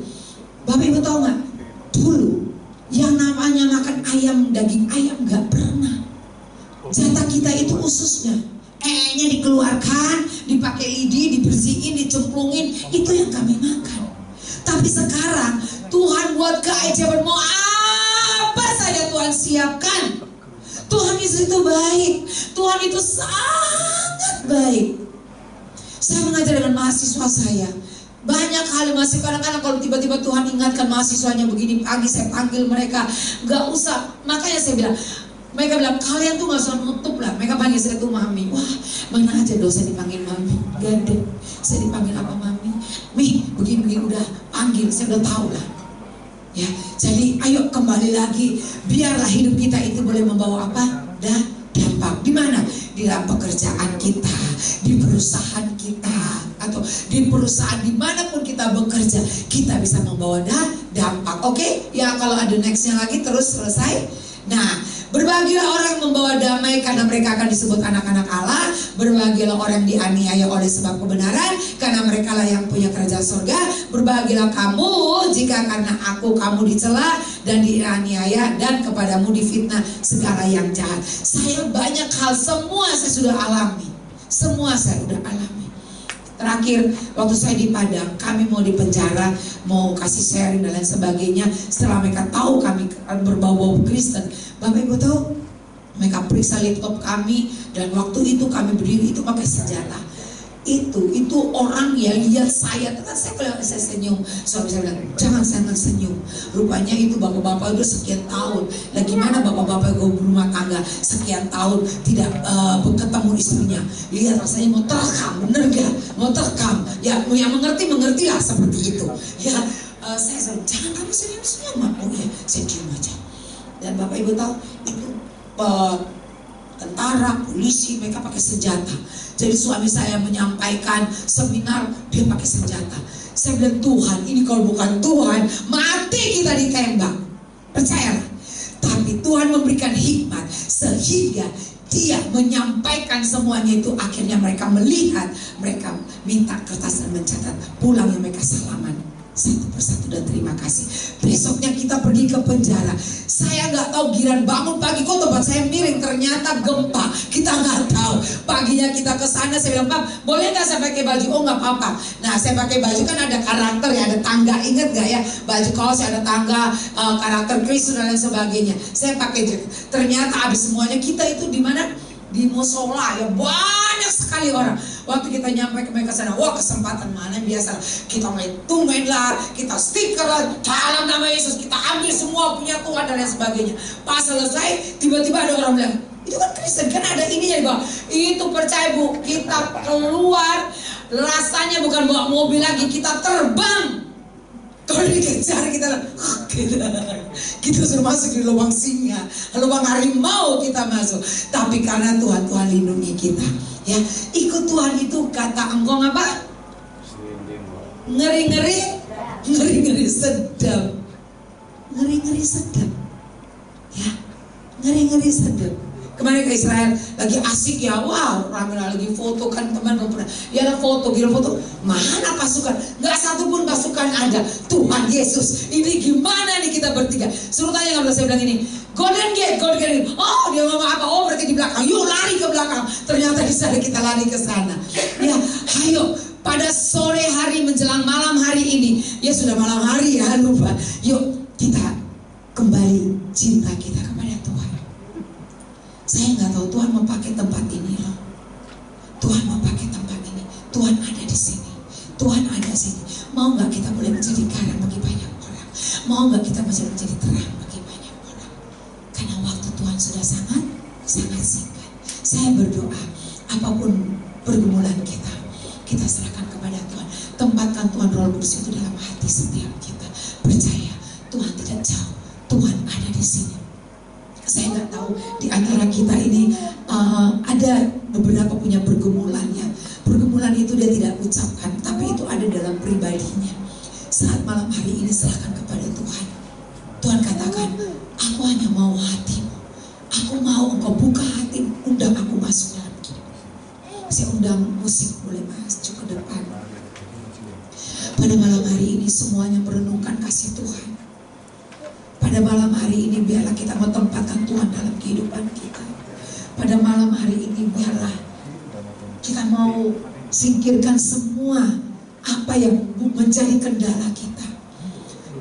Bapak Ibu tahu nggak? Dulu yang namanya makan ayam, daging ayam nggak pernah. Jatah kita itu ususnya, nya dikeluarkan, dipakai lidi, dibersihin, dicemplungin, itu yang kami makan. Tapi sekarang Tuhan buat keajaiban, mau apa saja Tuhan siapkan. Tuhan itu baik, Tuhan itu sangat baik. Saya mengajar dengan mahasiswa saya. Banyak hal masih kadang-kadang kalau tiba-tiba Tuhan ingatkan mahasiswanya begini pagi, saya panggil mereka, gak usah. Makanya saya bilang, mereka bilang kalian tuh gak usah nutup lah. Mereka panggil saya tuh mami. Wah, mana aja dosa dipanggil mami. Gak ada. Saya dipanggil apa mami? Mi, begini-begini udah panggil, saya udah tahu lah. Ya, jadi ayo kembali lagi, biarlah hidup kita itu boleh membawa apa? Dampak. Di mana? Di dalam pekerjaan kita, di perusahaan kita, atau di perusahaan dimanapun kita bekerja, kita bisa membawa dampak. Oke? Ya kalau ada nextnya lagi terus selesai. Nah, berbahagialah orang yang membawa damai karena mereka akan disebut anak-anak Allah. Berbahagialah orang yang dianiaya oleh sebab kebenaran karena mereka lah yang punya kerajaan surga. Berbahagialah kamu jika karena aku kamu dicela dan dianiaya dan kepadamu difitnah segala yang jahat. Saya banyak hal, semua saya sudah alami. Semua saya sudah alami. Terakhir waktu saya di Padang, kami mau di penjara, mau kasih sharing dan lain sebagainya. Setelah mereka tahu kami berbau-bau Kristen, Bapak Ibu tahu, mereka periksa laptop kami, dan waktu itu kami berdiri itu pakai senjata. Itu orang ya lihat saya, kan saya senyum. Suami saya bilang, jangan saya senyum. Rupanya itu bapak-bapak udah sekian tahun. Lah gimana bapak-bapak gue berumah tangga sekian tahun tidak ketemu istrinya. Lihat rasanya mau terekam, bener gak? Mau terekam. Ya yang mengertilah seperti itu. Ya saya bilang, jangan kamu senyum-senyum. Oh ya, saya diam aja. Dan Bapak Ibu tahu itu tentara, polisi, mereka pakai senjata. Jadi suami saya menyampaikan seminar, dia pakai senjata. Saya bilang, Tuhan, ini kalau bukan Tuhan, mati kita ditembak. Percayalah. Tapi Tuhan memberikan hikmat sehingga dia menyampaikan semuanya itu. Akhirnya mereka melihat, mereka minta kertas dan mencatat. Pulangnya mereka salaman satu persatu dan terima kasih. Besoknya kita pergi ke penjara. Saya nggak tahu, giran bangun pagi kok tempat saya miring, ternyata gempa. Kita nggak tahu. Paginya kita ke sana, saya bilang, Pak, boleh nggak saya pakai baju? Oh nggak apa-apa. Nah saya pakai baju kan ada karakter ya, ada tangga, inget nggak ya? Baju kaos ada tangga, karakter Kristus dan lain sebagainya. Saya pakai, ternyata habis semuanya kita itu di mana? Di musola ya, banyak sekali orang. Waktu kita nyampe ke mereka sana, wah kesempatan mana biasa kita main tumben lah, kita stiker lah, dalam nama Yesus kita ambil semua punya Tuhan dan lain sebagainya. Pas selesai, tiba-tiba ada orang bilang, itu kan Kristen, kan ada ininya di bawah. Itu percaya Bu, kita keluar, rasanya bukan bawa mobil lagi, kita terbang. Kalau dikejar kita suruh masuk di lubang singa, lubang harimau kita masuk. Tapi karena Tuhan lindungi kita. Ya, ikut Tuhan itu kata Engkong apa? Ngeri-ngeri sedap. Ngeri-ngeri sedap. Ya, ngeri-ngeri sedap. Kemarin ke Israel lagi asik ya, wow, ramai lagi foto kan teman pernah. Ya ada foto, kira foto, mana pasukan? Nggak satu pun pasukan ada. Tuhan Yesus, ini gimana nih kita bertiga? Suruh tanya nggak, saya bilang ini, Golden Gate. Oh dia ngomong apa? Oh berarti di belakang. Yuk lari ke belakang. Ternyata di sana kita lari ke sana. Ya, ayo pada sore hari menjelang malam hari ini, ya sudah malam hari ya lupa. Yuk kita kembali cinta kita kepada Tuhan. Saya nggak tahu Tuhan mau pakai tempat ini loh. Tuhan mau pakai tempat ini. Tuhan ada di sini. Tuhan ada di sini. Mau nggak kita boleh menjadi garam bagi banyak orang? Mau nggak kita menjadi terang bagi banyak orang? Karena waktu Tuhan sudah sangat singkat. Saya berdoa, apapun pergumulan kita serahkan kepada Tuhan. Tempatkan Tuhan Roh Kudus itu dalam hati setiap kita. Percaya Tuhan tidak jauh. Tuhan ada di sini. Saya nggak tahu di antara kita ini ada beberapa punya pergumulan permohonan itu dia tidak ucapkan, tapi itu ada dalam pribadinya. Saat malam hari ini serahkan kepada Tuhan. Tuhan katakan, aku hanya mau hatimu. Aku mau engkau buka hatimu, undang aku masuk dalam hidup. Saya undang musik boleh masuk ke depan. Pada malam hari ini semuanya merenungkan kasih Tuhan. Pada malam hari ini biarlah kita mau tempatkan Tuhan dalam kehidupan kita. Pada malam hari ini biarlah kita mau singkirkan semua apa yang menjadi kendala kita.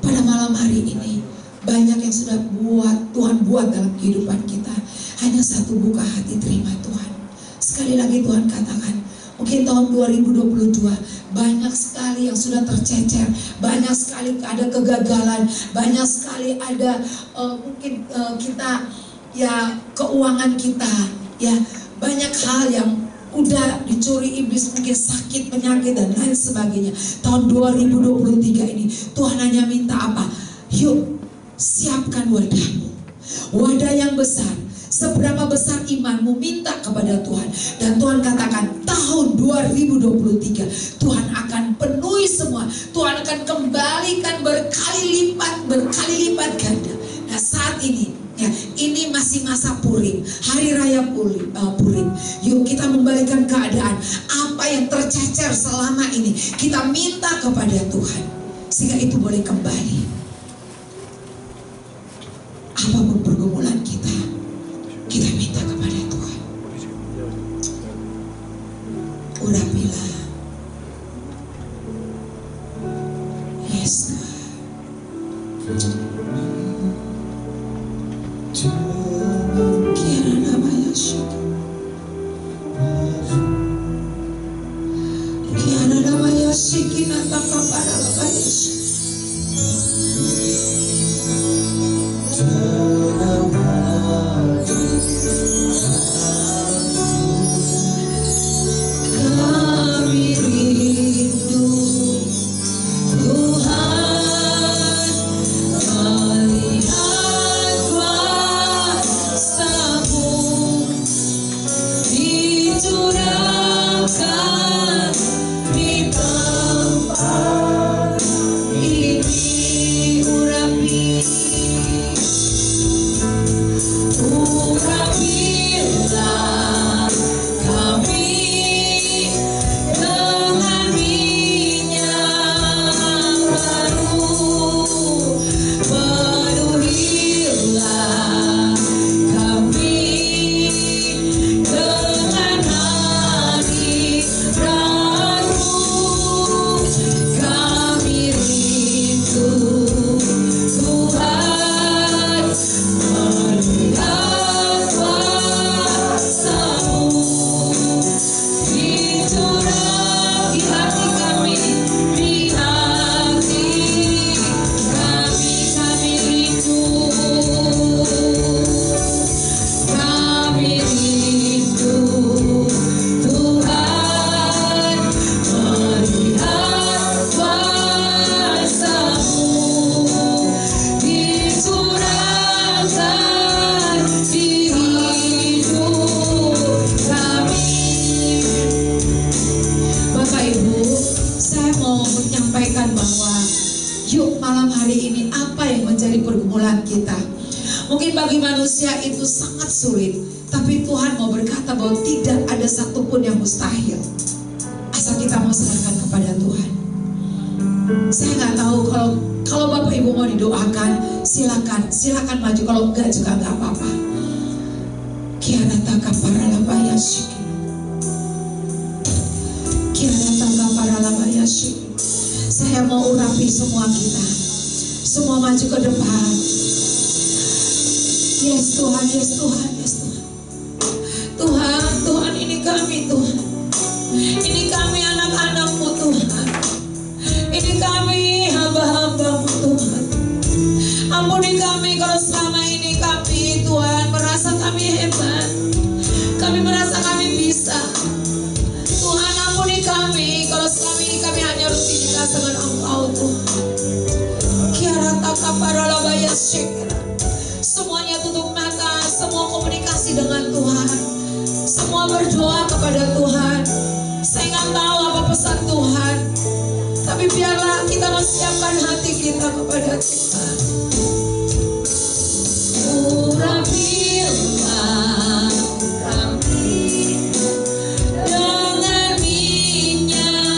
Pada malam hari ini banyak yang sudah Tuhan buat dalam kehidupan kita. Hanya satu, buka hati, terima Tuhan. Sekali lagi Tuhan katakan, mungkin tahun 2022 banyak sekali yang sudah tercecer, banyak sekali ada kegagalan, banyak sekali ada mungkin kita ya keuangan kita ya banyak hal yang udah dicuri iblis, mungkin sakit, penyakit dan lain sebagainya. Tahun 2023 ini Tuhan hanya minta apa? Yuk siapkan wadahmu, wadah yang besar. Seberapa besar imanmu, minta kepada Tuhan. Dan Tuhan katakan tahun 2023 Tuhan akan penuhi semua. Tuhan akan kembalikan berkali lipat ganda. Nah saat ini ya, ini masih masa Purim, hari raya Purim. Yuk kita membalikan keadaan. Apa yang tercecer selama ini kita minta kepada Tuhan, sehingga itu boleh kembali. Apapun pergumulan kita minta kepada Tuhan. Urapilah. Yes Tuhan. Kiara namanya syukur. Kiara namanya syikina takapara namanya syukur. Kami rindu Tuhan, melihat kuasa-Mu dicurahkan di tempat ini. Urapilah kami dengan minyak baru, penuhilah kami dengan hadirat-Mu. Kami rindu Tuhan, melihat kuasa-Mu dicurah di hati kami, di hati kami rindu. Kami rindu Tuhan, melihat kuasa-Mu dicurahkan di hidup kami. Bapak Ibu, saya mau menyampaikan bahwa yuk malam hari ini apa yang menjadi pergumulan kita. Mungkin bagi manusia itu sangat sulit, tapi Tuhan mau berkata bahwa tidak ada satupun yang mustahil, asal kita mau serahkan kepada Tuhan. Saya nggak tahu kalau Bapak Ibu mau didoakan, silakan maju. Kalau enggak juga nggak apa-apa. Kiara takapara labaya syiki. Kiara takapara labaya syiki. Saya mau urapi semua kita. Semua maju ke depan. Yes Tuhan, yes Tuhan, yes Tuhan. Tuhan ini kami Tuhan. Ini kami anak-anak-Mu Tuhan. Ini kami hamba-hamba-Mu Tuhan. Ampuni kami kalau selama ini kami Tuhan merasa kami hebat. Kami merasa kami bisa. Tuhan ampuni kami kalau selama ini kami hanya rutinitas dengan Engkau Tuhan. Kiara takapara labaya syekera. Semuanya tutup mata, semua komunikasi dengan Tuhan, semua berdoa kepada Tuhan. Saya nggak tahu kepada Tuhan. Urapilah kami dengan minyak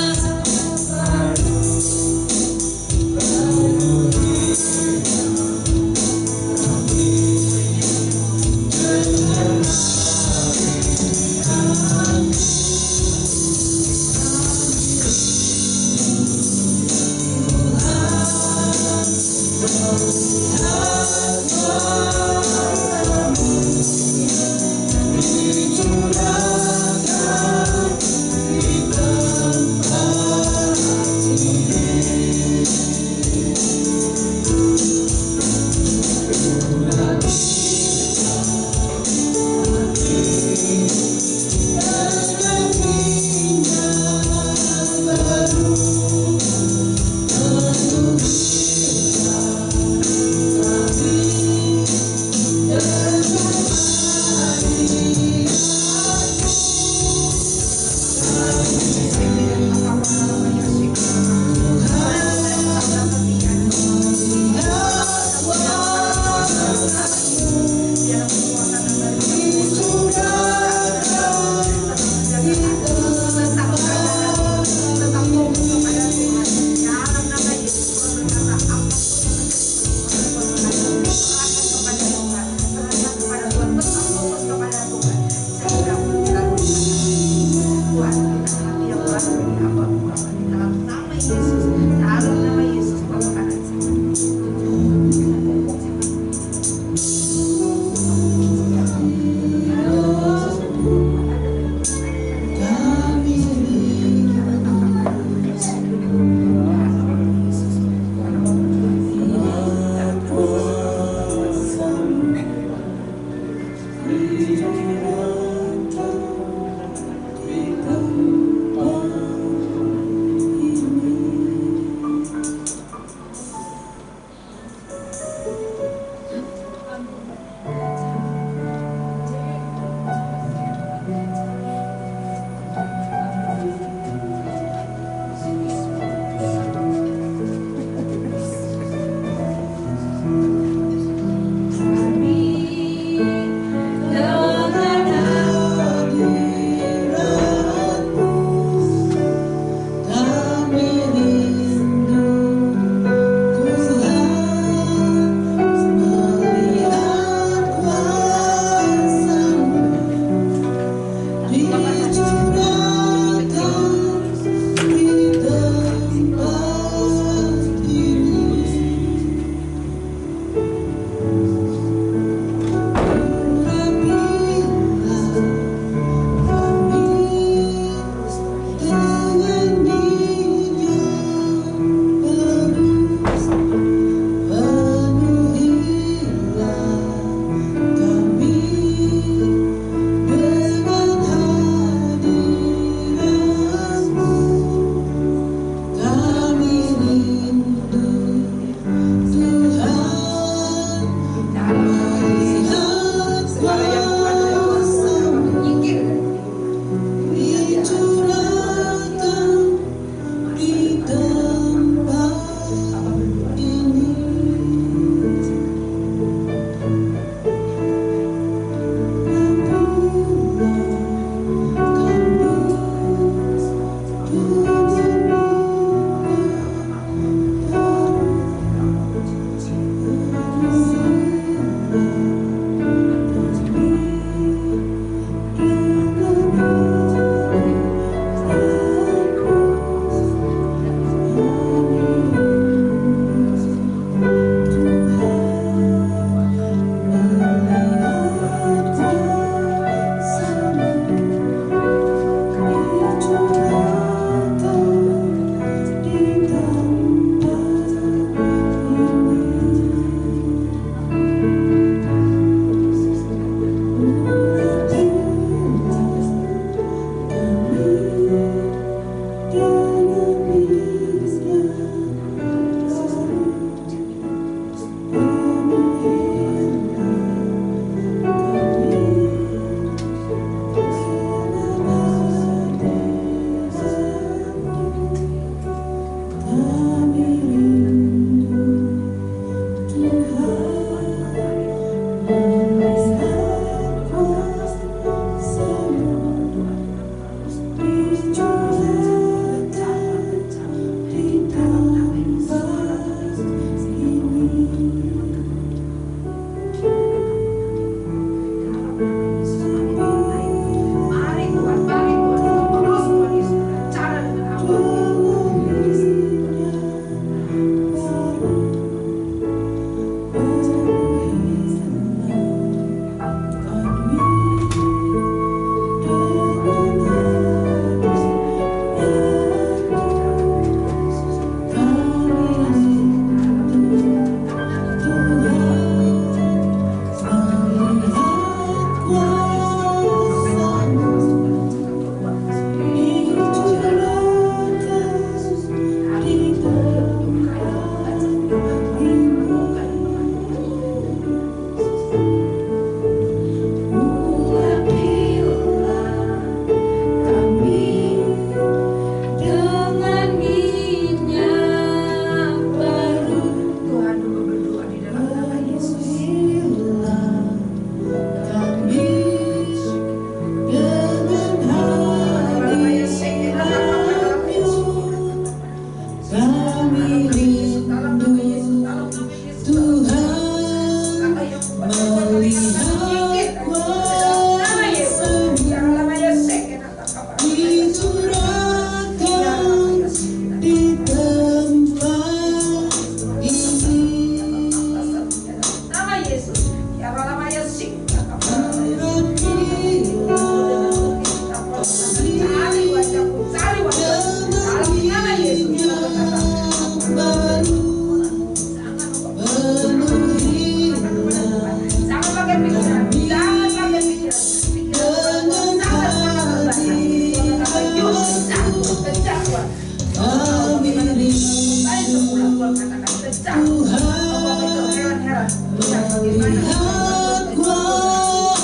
melihat wajah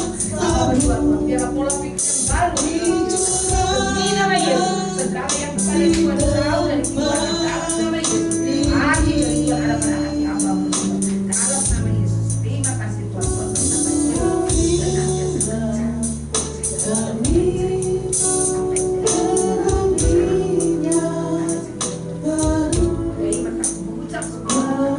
biar pola pikir yang baru di nama Yesus. Segala yang kalian Tuhan tahu dan Tuhan dalam nama Yesus. Hati dari Tuhan ada pada hati hamba dalam nama Yesus. Terima kasih Tuhan buat nama Yesus dan hati selancar. Terima kasih mengucap melihat wajah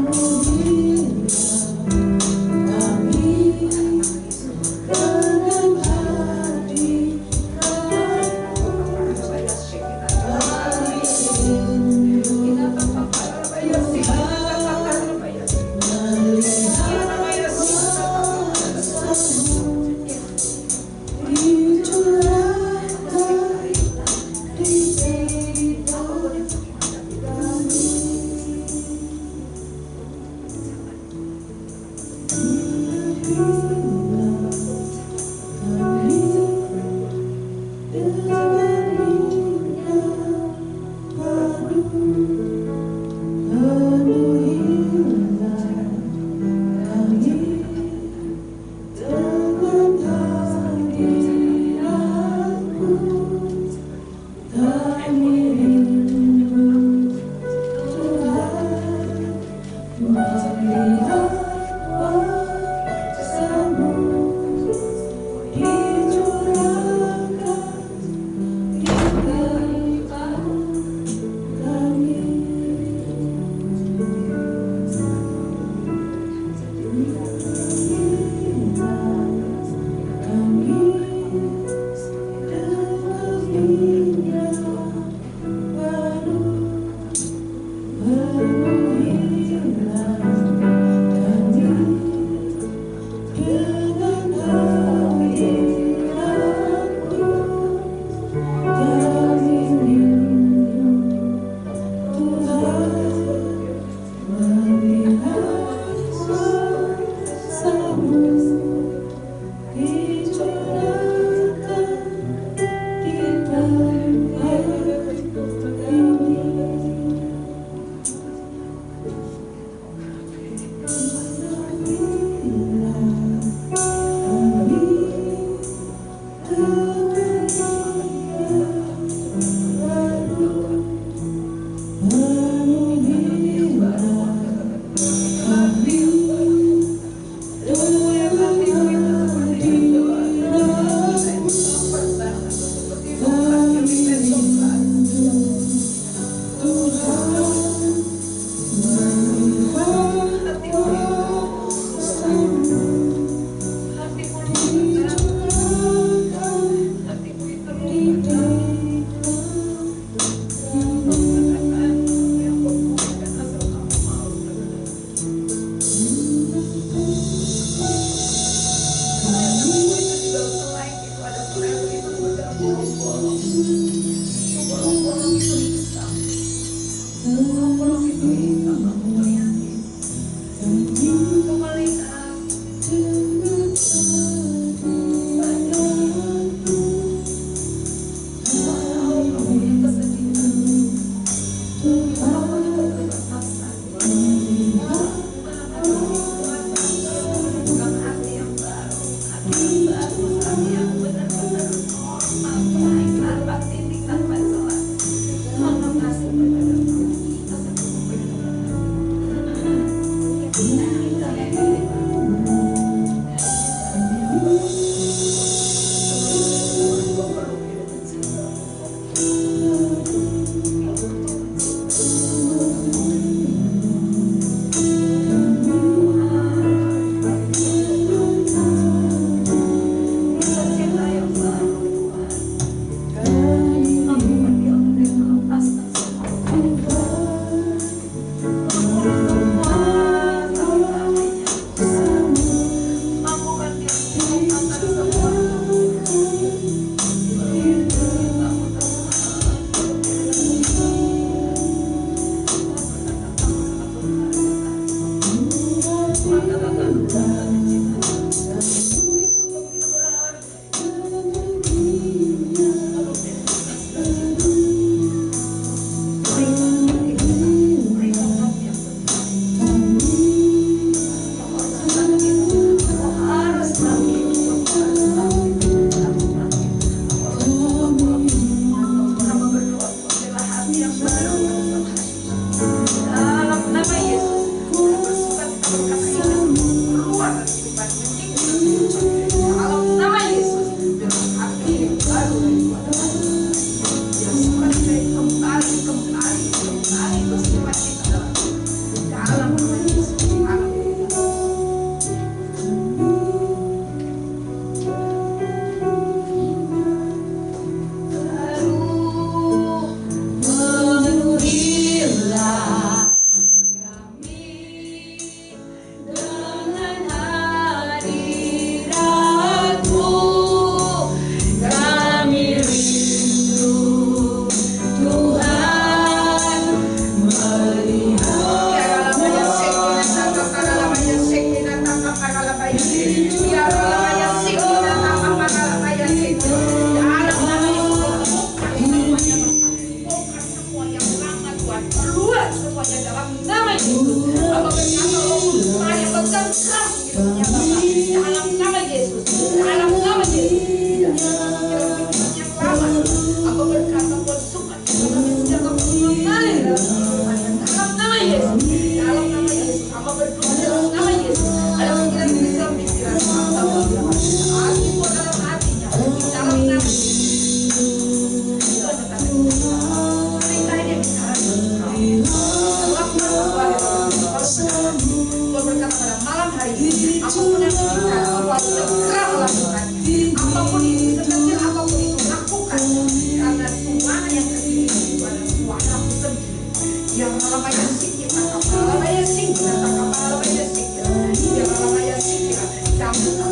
Dalam nama Yesus, dalam hati yang baru dari Tuhan. Yang seperti kembali bersama kita dalam nama Yesus. Amin. Yang